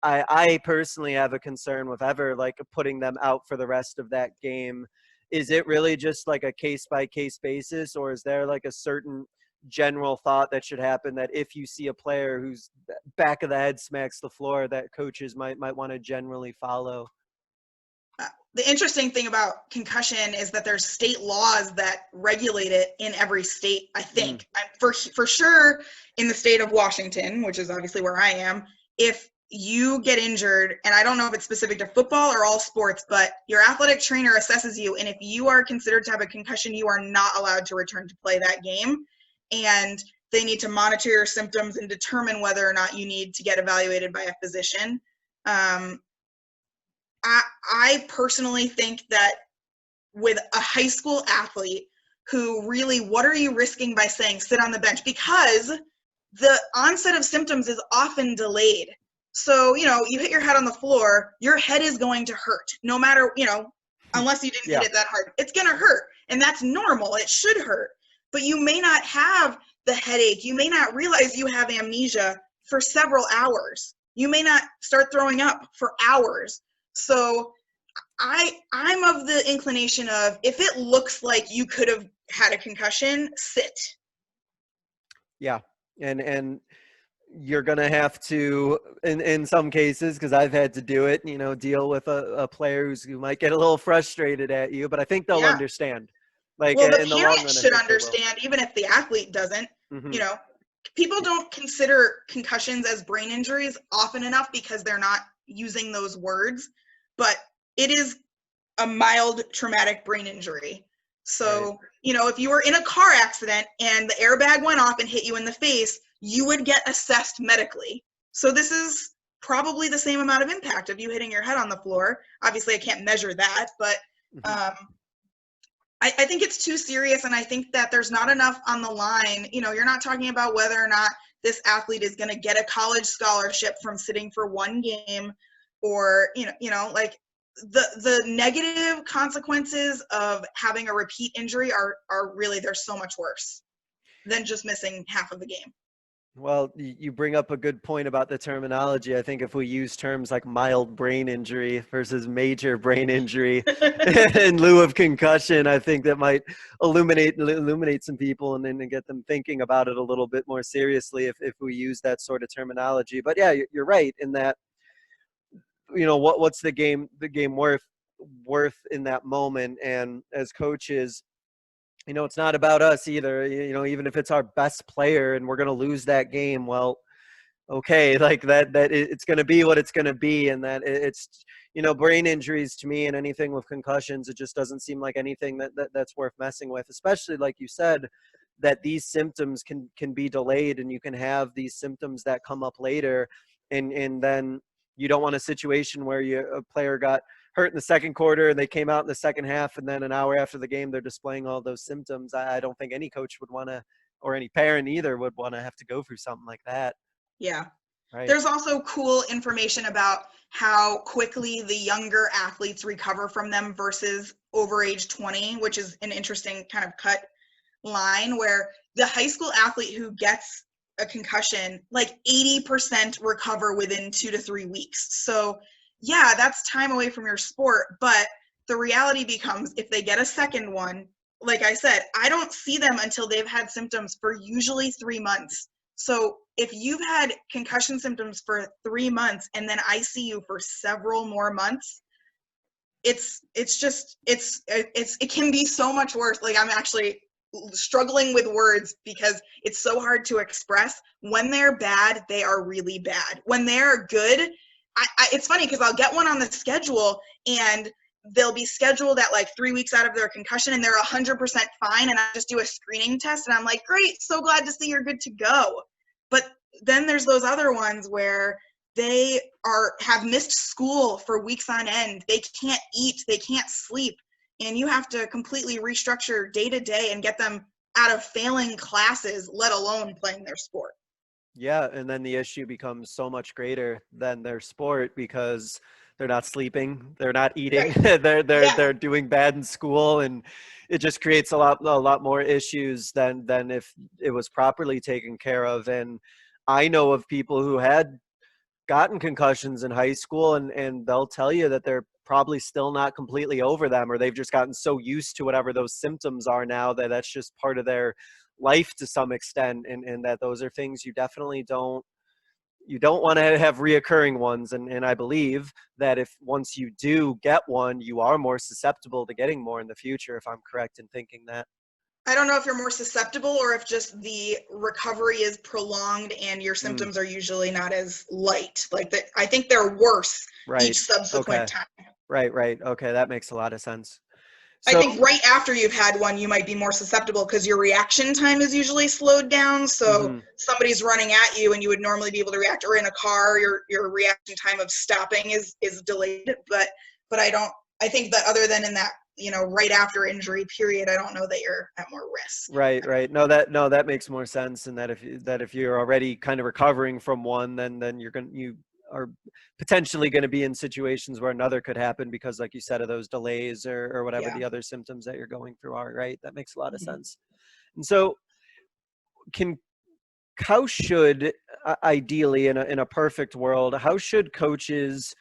I personally have a concern with ever like putting them out for the rest of that game. Is it really just like a case by case basis, or is there like a certain general thought that should happen that if you see a player whose back of the head smacks the floor, that coaches might want to generally follow? The interesting thing about concussion is that there's state laws that regulate it in every state, I think. For sure in the state of Washington, which is obviously where I am, if you get injured, and I don't know if it's specific to football or all sports, but your athletic trainer assesses you, and if you are considered to have a concussion, you are not allowed to return to play that game. And they need to monitor your symptoms and determine whether or not you need to get evaluated by a physician. I personally think that with a high school athlete who really, what are you risking by saying sit on the bench? Because the onset of symptoms is often delayed. So, you know, you hit your head on the floor, your head is going to hurt no matter, you know, unless you didn't hit it that hard. It's going to hurt, and that's normal. It should hurt. But you may not have the headache. You may not realize you have amnesia for several hours. You may not start throwing up for hours. So I'm of the inclination of, if it looks like you could have had a concussion, sit. Yeah. And you're going to have to, in some cases, because I've had to do it, you know, deal with a player who might get a little frustrated at you, but I think they'll understand. Like, well, the in the long parent run, should understand, even if the athlete doesn't. You know, people don't consider concussions as brain injuries often enough because they're not using those words, but it is a mild traumatic brain injury. So, you know, if you were in a car accident and the airbag went off and hit you in the face, you would get assessed medically. So this is probably the same amount of impact of you hitting your head on the floor. Obviously, I can't measure that, but I think it's too serious, and I think that there's not enough on the line. You're not talking about whether or not this athlete is going to get a college scholarship from sitting for one game, or like the negative consequences of having a repeat injury are really, they're so much worse than just missing half of the game. Well, you bring up a good point about the terminology. I think if we use terms like mild brain injury versus major brain injury in lieu of concussion, I think that might illuminate some people and then get them thinking about it a little bit more seriously if we use that sort of terminology. But yeah, you're right in that, what's the game worth in that moment. And as coaches, it's not about us either. Even if it's our best player and we're going to lose that game, well, okay, like it's going to be what it's going to be. And that it's, brain injuries to me and anything with concussions, it just doesn't seem like anything that's worth messing with, especially like you said, that these symptoms can be delayed, and you can have these symptoms that come up later. And then you don't want a situation where a player got hurt in the second quarter and they came out in the second half, and then an hour after the game they're displaying all those symptoms. I don't think any coach would want to, or any parent either, would want to have to go through something like that. Yeah. Right. There's also cool information about how quickly the younger athletes recover from them versus over age 20, which is an interesting kind of cut line, where the high school athlete who gets a concussion, like 80% recover within 2 to 3 weeks. So yeah, that's time away from your sport. But the reality becomes, if they get a second one, like I said, I don't see them until they've had symptoms for usually 3 months. So if you've had concussion symptoms for 3 months and then I see you for several more months, it can be so much worse. Like, I'm actually struggling with words because it's so hard to express. When they're bad, they are really bad. When they're good, it's funny because I'll get one on the schedule and they'll be scheduled at like 3 weeks out of their concussion and they're 100% fine, and I just do a screening test and I'm like, great, so glad to see you're good to go. But then there's those other ones where they have missed school for weeks on end. They can't eat, they can't sleep, and you have to completely restructure day to day and get them out of failing classes, let alone playing their sport. Yeah, and then the issue becomes so much greater than their sport because they're not sleeping, they're not eating, right. they're doing bad in school, and it just creates a lot more issues than if it was properly taken care of. And I know of people who had gotten concussions in high school, and they'll tell you that they're probably still not completely over them, or they've just gotten so used to whatever those symptoms are now that that's just part of their life to some extent, and that those are things you definitely don't want to have reoccurring ones. And I believe that if once you do get one, you are more susceptible to getting more in the future, if I'm correct in thinking that. I don't know if you're more susceptible or if just the recovery is prolonged and your symptoms are usually not as light. Like, I think they're worse each subsequent time. Right. Okay, that makes a lot of sense. So, I think right after you've had one, you might be more susceptible because your reaction time is usually slowed down. So somebody's running at you and you would normally be able to react, or in a car, your reaction time of stopping is delayed. But I think that other than in that, right after injury period, I don't know that you're at more risk. Right. No, that makes more sense. And that if you're already kind of recovering from one, then you are potentially going to be in situations where another could happen because, like you said, of those delays or whatever the other symptoms that you're going through are. Right. That makes a lot of sense. And so how should, ideally, in a perfect world, how should coaches,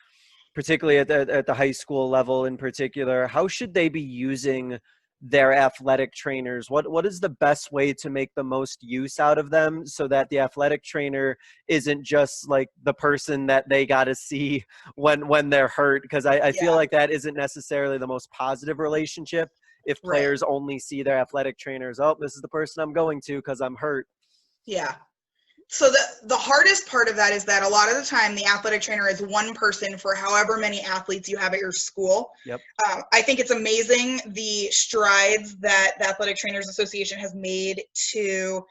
particularly at the high school level in particular, how should they be using their athletic trainers? What is the best way to make the most use out of them so that the athletic trainer isn't just like the person that they got to see when they're hurt? Because I feel like that isn't necessarily the most positive relationship if players only see their athletic trainers, oh, this is the person I'm going to because I'm hurt. Yeah. So the hardest part of that is that a lot of the time the athletic trainer is one person for however many athletes you have at your school. Yep. I think it's amazing the strides that the Athletic Trainers Association has made to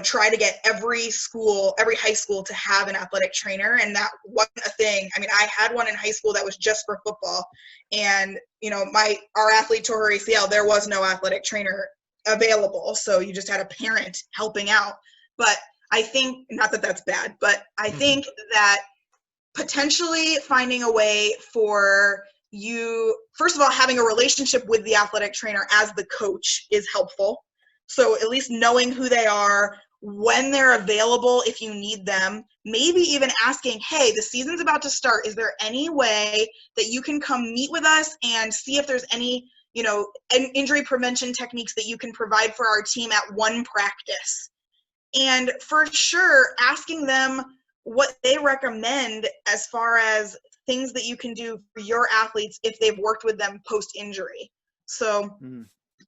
try to get every high school to have an athletic trainer. And that wasn't a thing. I mean, I had one in high school that was just for football. And, our athlete tore her ACL. There was no athletic trainer available. So you just had a parent helping out. But I think, not that that's bad, but I think that potentially finding a way for you, first of all, having a relationship with the athletic trainer as the coach is helpful. So at least knowing who they are, when they're available, if you need them, maybe even asking, hey, the season's about to start. Is there any way that you can come meet with us and see if there's any, injury prevention techniques that you can provide for our team at one practice? And for sure, asking them what they recommend as far as things that you can do for your athletes if they've worked with them post-injury. So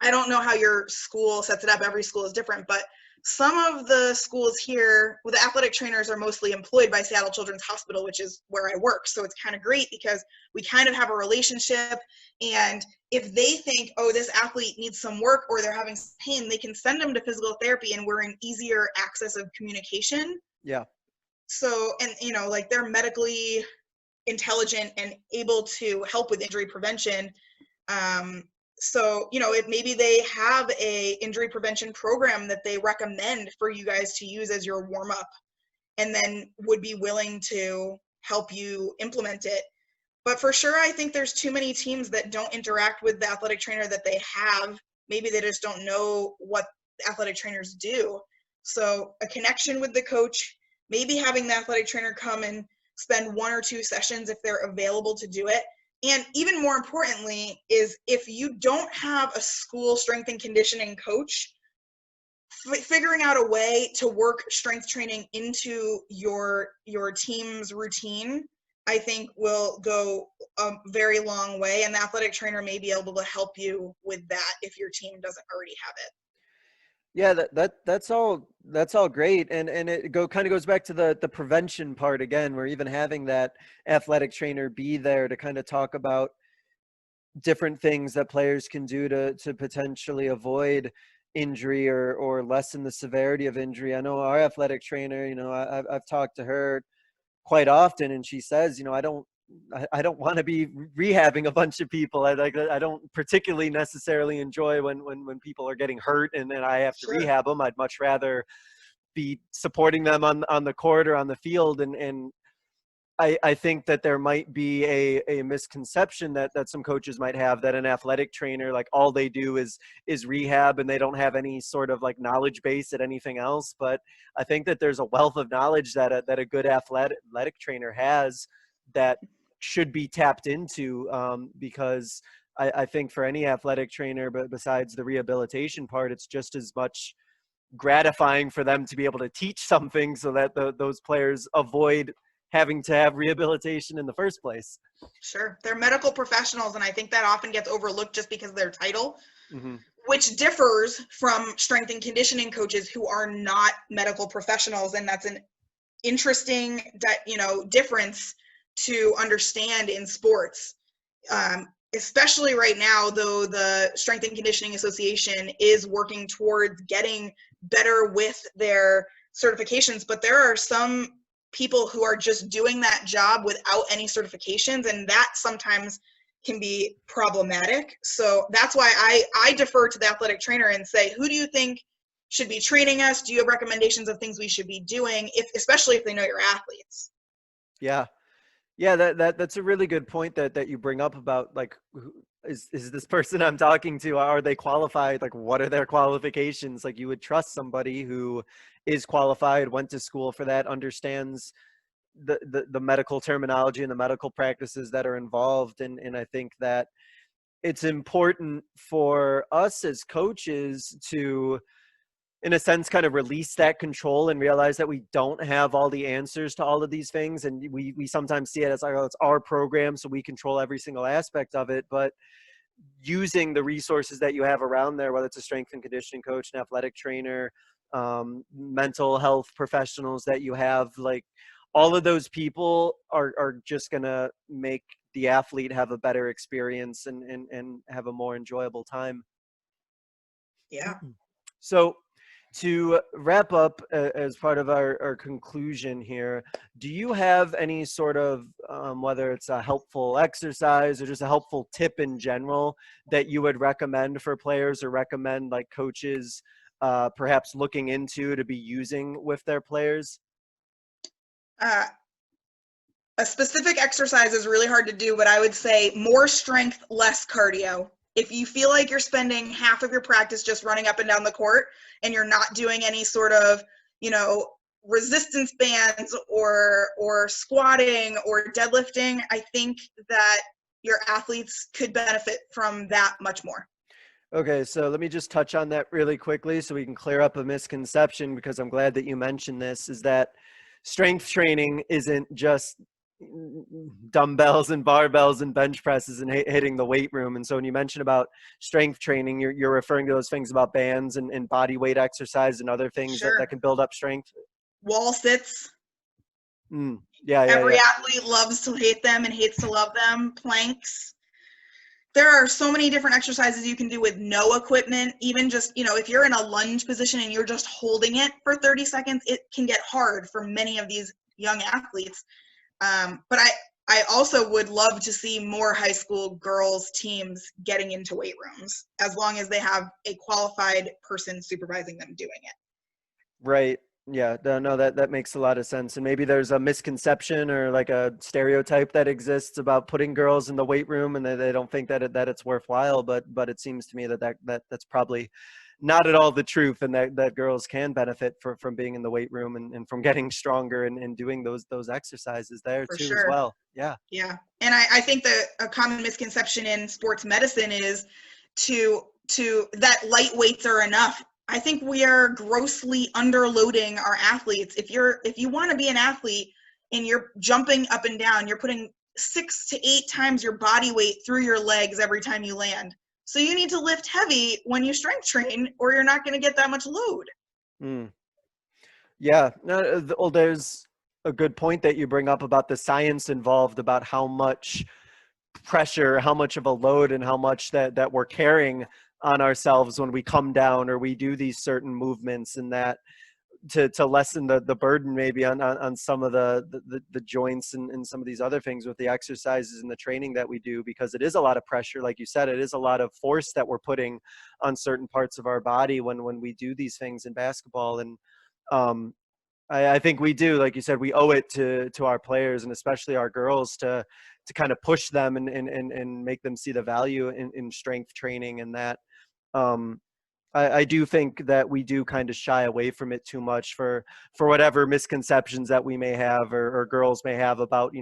I don't know how your school sets it up. Every school is different, but some of the schools here, the athletic trainers are mostly employed by Seattle Children's Hospital, which is where I work. So it's kind of great because we kind of have a relationship. And if they think, oh, this athlete needs some work or they're having some pain, they can send them to physical therapy and we're in easier access of communication. Yeah. So, and they're medically intelligent and able to help with injury prevention. So, if maybe they have a injury prevention program that they recommend for you guys to use as your warm up and then would be willing to help you implement it. But for sure, I think there's too many teams that don't interact with the athletic trainer that they have. Maybe they just don't know what athletic trainers do. So a connection with the coach, maybe having the athletic trainer come and spend 1 or 2 sessions if they're available to do it. And even more importantly is if you don't have a school strength and conditioning coach, figuring out a way to work strength training into your team's routine, I think will go a very long way. And the athletic trainer may be able to help you with that if your team doesn't already have it. Yeah, that's all great, and it kind of goes back to the prevention part again, where even having that athletic trainer be there to kind of talk about different things that players can do to potentially avoid injury or lessen the severity of injury. I know our athletic trainer, I've talked to her quite often, and she says, I don't want to be rehabbing a bunch of people. I don't particularly necessarily enjoy when people are getting hurt and then I have to rehab them. I'd much rather be supporting them on the court or on the field. And I think that there might be a misconception that some coaches might have, that an athletic trainer, like all they do is rehab and they don't have any sort of like knowledge base at anything else. But I think that there's a wealth of knowledge that a good athletic trainer has that should be tapped into, because I think for any athletic trainer, but besides the rehabilitation part, it's just as much gratifying for them to be able to teach something so that those players avoid having to have rehabilitation in the first place. Sure. They're medical professionals, and I think that often gets overlooked just because of their title, which differs from strength and conditioning coaches who are not medical professionals. And that's an interesting, difference to understand in sports. Especially right now, though, the Strength and Conditioning Association is working towards getting better with their certifications, but there are some people who are just doing that job without any certifications, and that sometimes can be problematic. So that's why I defer to the athletic trainer and say, who do you think should be training us? Do you have recommendations of things we should be doing, especially if they know your athletes? Yeah, that's a really good point that you bring up about, like, is this person I'm talking to, are they qualified? Like, what are their qualifications? Like, you would trust somebody who is qualified, went to school for that, understands the medical terminology and the medical practices that are involved. And I think that it's important for us as coaches to, in a sense, kind of release that control and realize that we don't have all the answers to all of these things. And we sometimes see it as like, oh, it's our program, so we control every single aspect of it. But using the resources that you have around there, whether it's a strength and conditioning coach, an athletic trainer, mental health professionals that you have, like, all of those people are just going to make the athlete have a better experience and have a more enjoyable time. Yeah. So To wrap up, as part of our conclusion here, do you have any sort of, whether it's a helpful exercise or just a helpful tip in general that you would recommend for players, or recommend like coaches perhaps looking into to be using with their players? Uh, a specific exercise is really hard to do, but I would say more strength, less cardio. If you feel like you're spending half of your practice just running up and down the court and you're not doing any sort of, resistance bands or squatting or deadlifting, I think that your athletes could benefit from that much more. Okay, so let me just touch on that really quickly so we can clear up a misconception, because I'm glad that you mentioned this, is that strength training isn't just dumbbells and barbells and bench presses and hitting the weight room. And so when you mention about strength training, you're referring to those things about bands and body weight exercise and other things Sure. that can build up strength. Wall sits. Yeah. Every athlete loves to hate them and hates to love them. Planks. There are so many different exercises you can do with no equipment. Even just, if you're in a lunge position and you're just holding it for 30 seconds, it can get hard for many of these young athletes. But I also would love to see more high school girls teams getting into weight rooms, as long as they have a qualified person supervising them doing it. Right. Yeah, no, that makes a lot of sense. And maybe there's a misconception or like a stereotype that exists about putting girls in the weight room, and they don't think that it's worthwhile. But it seems to me that's probably not at all the truth, and that girls can benefit from being in the weight room and from getting stronger and doing those exercises there For too as sure. well. Yeah. Yeah. And I think that a common misconception in sports medicine is to that light weights are enough. I think we are grossly underloading our athletes. If you want to be an athlete and you're jumping up and down, you're putting 6 to 8 times your body weight through your legs every time you land. So you need to lift heavy when you strength train, or you're not going to get that much load. Yeah. No, there's a good point that you bring up about the science involved, about how much pressure, how much of a load, and how much that we're carrying on ourselves when we come down or we do these certain movements, and that to lessen the burden maybe on some of the joints and some of these other things with the exercises and the training that we do, because it is a lot of pressure. Like you said, it is a lot of force that we're putting on certain parts of our body when we do these things in basketball. And I think we do, like you said, we owe it to our players, and especially our girls, to kind of push them and make them see the value in strength training. And that I do think that we do kind of shy away from it too much for whatever misconceptions that we may have, or girls may have about,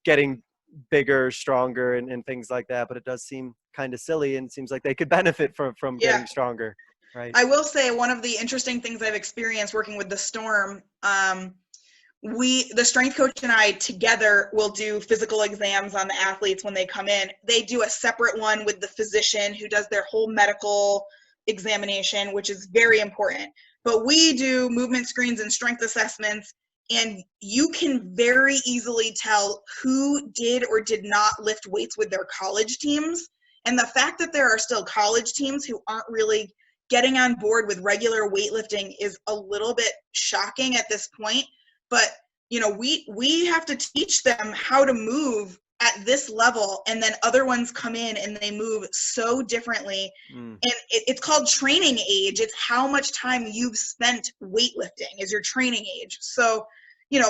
getting bigger, stronger, and things like that. But it does seem kind of silly, and it seems like they could benefit from getting stronger. Right. I will say one of the interesting things I've experienced working with the Storm, the strength coach and I together will do physical exams on the athletes when they come in. They do a separate one with the physician who does their whole medical examination, which is very important. But we do movement screens and strength assessments, and you can very easily tell who did or did not lift weights with their college teams. And the fact that there are still college teams who aren't really getting on board with regular weightlifting is a little bit shocking at this point. But we have to teach them how to move at this level, and then other ones come in and they move so differently. And it's called training age. It's how much time you've spent weightlifting is your training age. So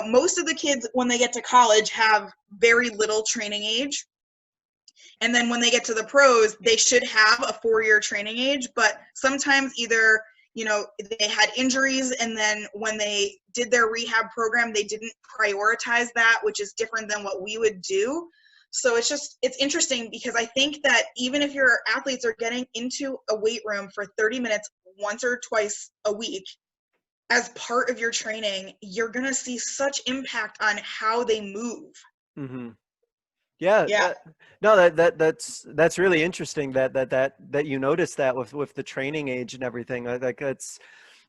most of the kids when they get to college have very little training age. And then when they get to the pros, they should have a 4-year training age, but sometimes either, they had injuries, and then when they did their rehab program, they didn't prioritize that, which is different than what we would do. So it's interesting, because I think that even if your athletes are getting into a weight room for 30 minutes once or twice a week as part of your training, you're going to see such impact on how they move. Mm-hmm. Yeah. That's really interesting that you noticed that with the training age and everything. Like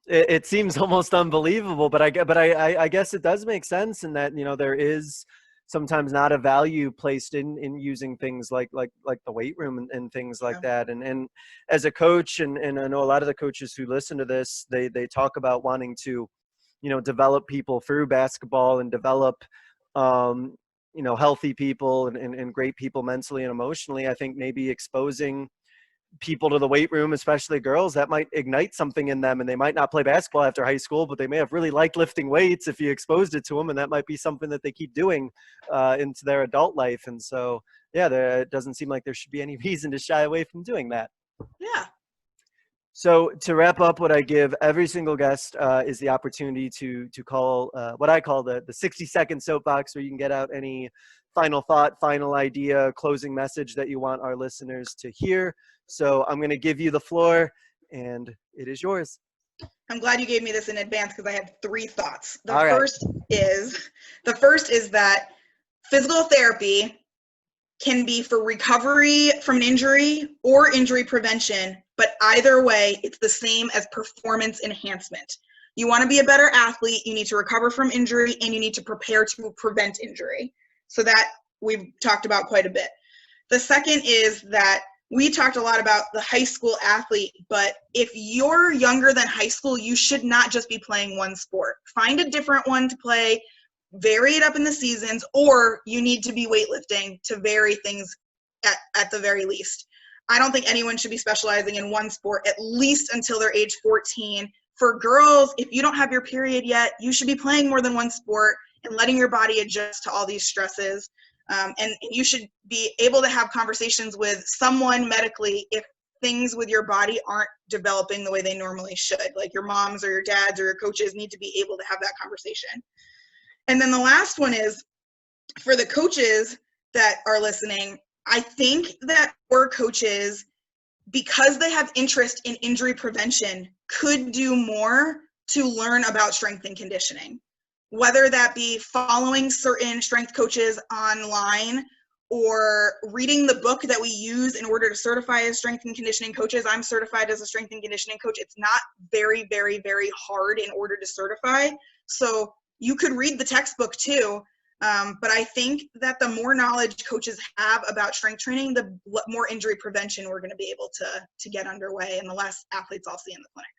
it seems almost unbelievable, but I guess it does make sense in that, there is sometimes not a value placed in using things like the weight room and things like that. And as a coach, and I know a lot of the coaches who listen to this, they talk about wanting to, develop people through basketball and develop, healthy people and great people mentally and emotionally. I think maybe exposing people to the weight room, especially girls, that might ignite something in them, and they might not play basketball after high school, but they may have really liked lifting weights if you exposed it to them, and that might be something that they keep doing into their adult life. And so, yeah, it doesn't seem like there should be any reason to shy away from doing that. Yeah. So to wrap up, what I give every single guest is the opportunity to call what I call the 60-second soapbox, where you can get out any final thought, final idea, closing message that you want our listeners to hear. So I'm going to give you the floor, and it is yours. I'm glad you gave me this in advance, because I had 3 thoughts. The All right. first is that physical therapy can be for recovery from an injury or injury prevention, but either way, it's the same as performance enhancement. You want to be a better athlete, you need to recover from injury, and you need to prepare to prevent injury. So that we've talked about quite a bit. The second is that we talked a lot about the high school athlete, but if you're younger than high school, you should not just be playing one sport. Find a different one to play, vary it up in the seasons, or you need to be weightlifting to vary things at the very least. I don't think anyone should be specializing in one sport, at least until they're age 14. For girls, if you don't have your period yet, you should be playing more than one sport and letting your body adjust to all these stresses. And you should be able to have conversations with someone medically if things with your body aren't developing the way they normally should. Like your moms or your dads or your coaches need to be able to have that conversation. And then the last one is for the coaches that are listening. I think that for coaches, because they have interest in injury prevention, could do more to learn about strength and conditioning, whether that be following certain strength coaches online or reading the book that we use in order to certify as strength and conditioning coaches. I'm certified as a strength and conditioning coach. It's not very, very, very hard in order to certify. So you could read the textbook too. But I think that the more knowledge coaches have about strength training, the more injury prevention we're going to be able to get underway, and the less athletes I'll see in the clinic.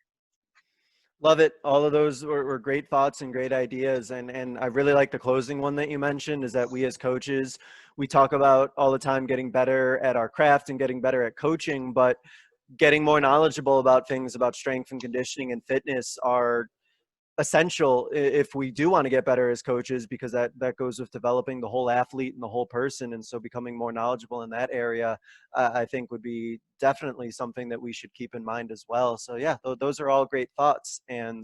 Love it. All of those were great thoughts and great ideas. And I really like the closing one that you mentioned, is that we as coaches, we talk about all the time getting better at our craft and getting better at coaching, but getting more knowledgeable about things about strength and conditioning and fitness are essential if we do want to get better as coaches, because that goes with developing the whole athlete and the whole person. And so becoming more knowledgeable in that area, I think would be definitely something that we should keep in mind as well. So yeah, those are all great thoughts. And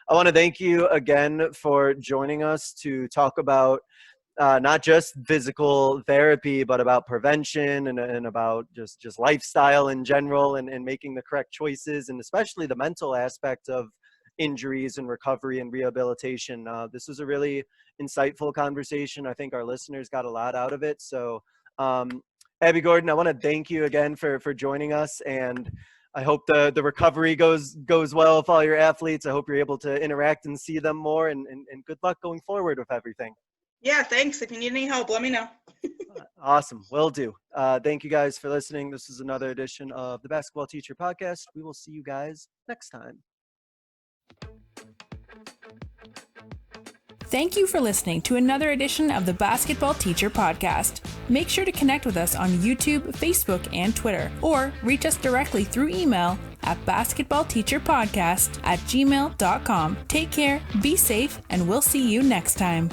I want to thank you again for joining us to talk about not just physical therapy, but about prevention and about just lifestyle in general, and making the correct choices, and especially the mental aspect of injuries and recovery and rehabilitation. This was a really insightful conversation. I think our listeners got a lot out of it. So Abby Gordon, I want to thank you again for joining us, and I hope the recovery goes well with all your athletes. I hope you're able to interact and see them more, and good luck going forward with everything. Yeah, thanks. If you need any help, let me know. Awesome. Will do. Thank you guys for listening. This is another edition of the Basketball Teacher Podcast. We will see you guys next time. Thank you for listening to another edition of the Basketball Teacher Podcast. Make sure to connect with us on YouTube, Facebook, and Twitter, or reach us directly through email at basketballteacherpodcast@gmail.com. Take care, be safe, and we'll see you next time.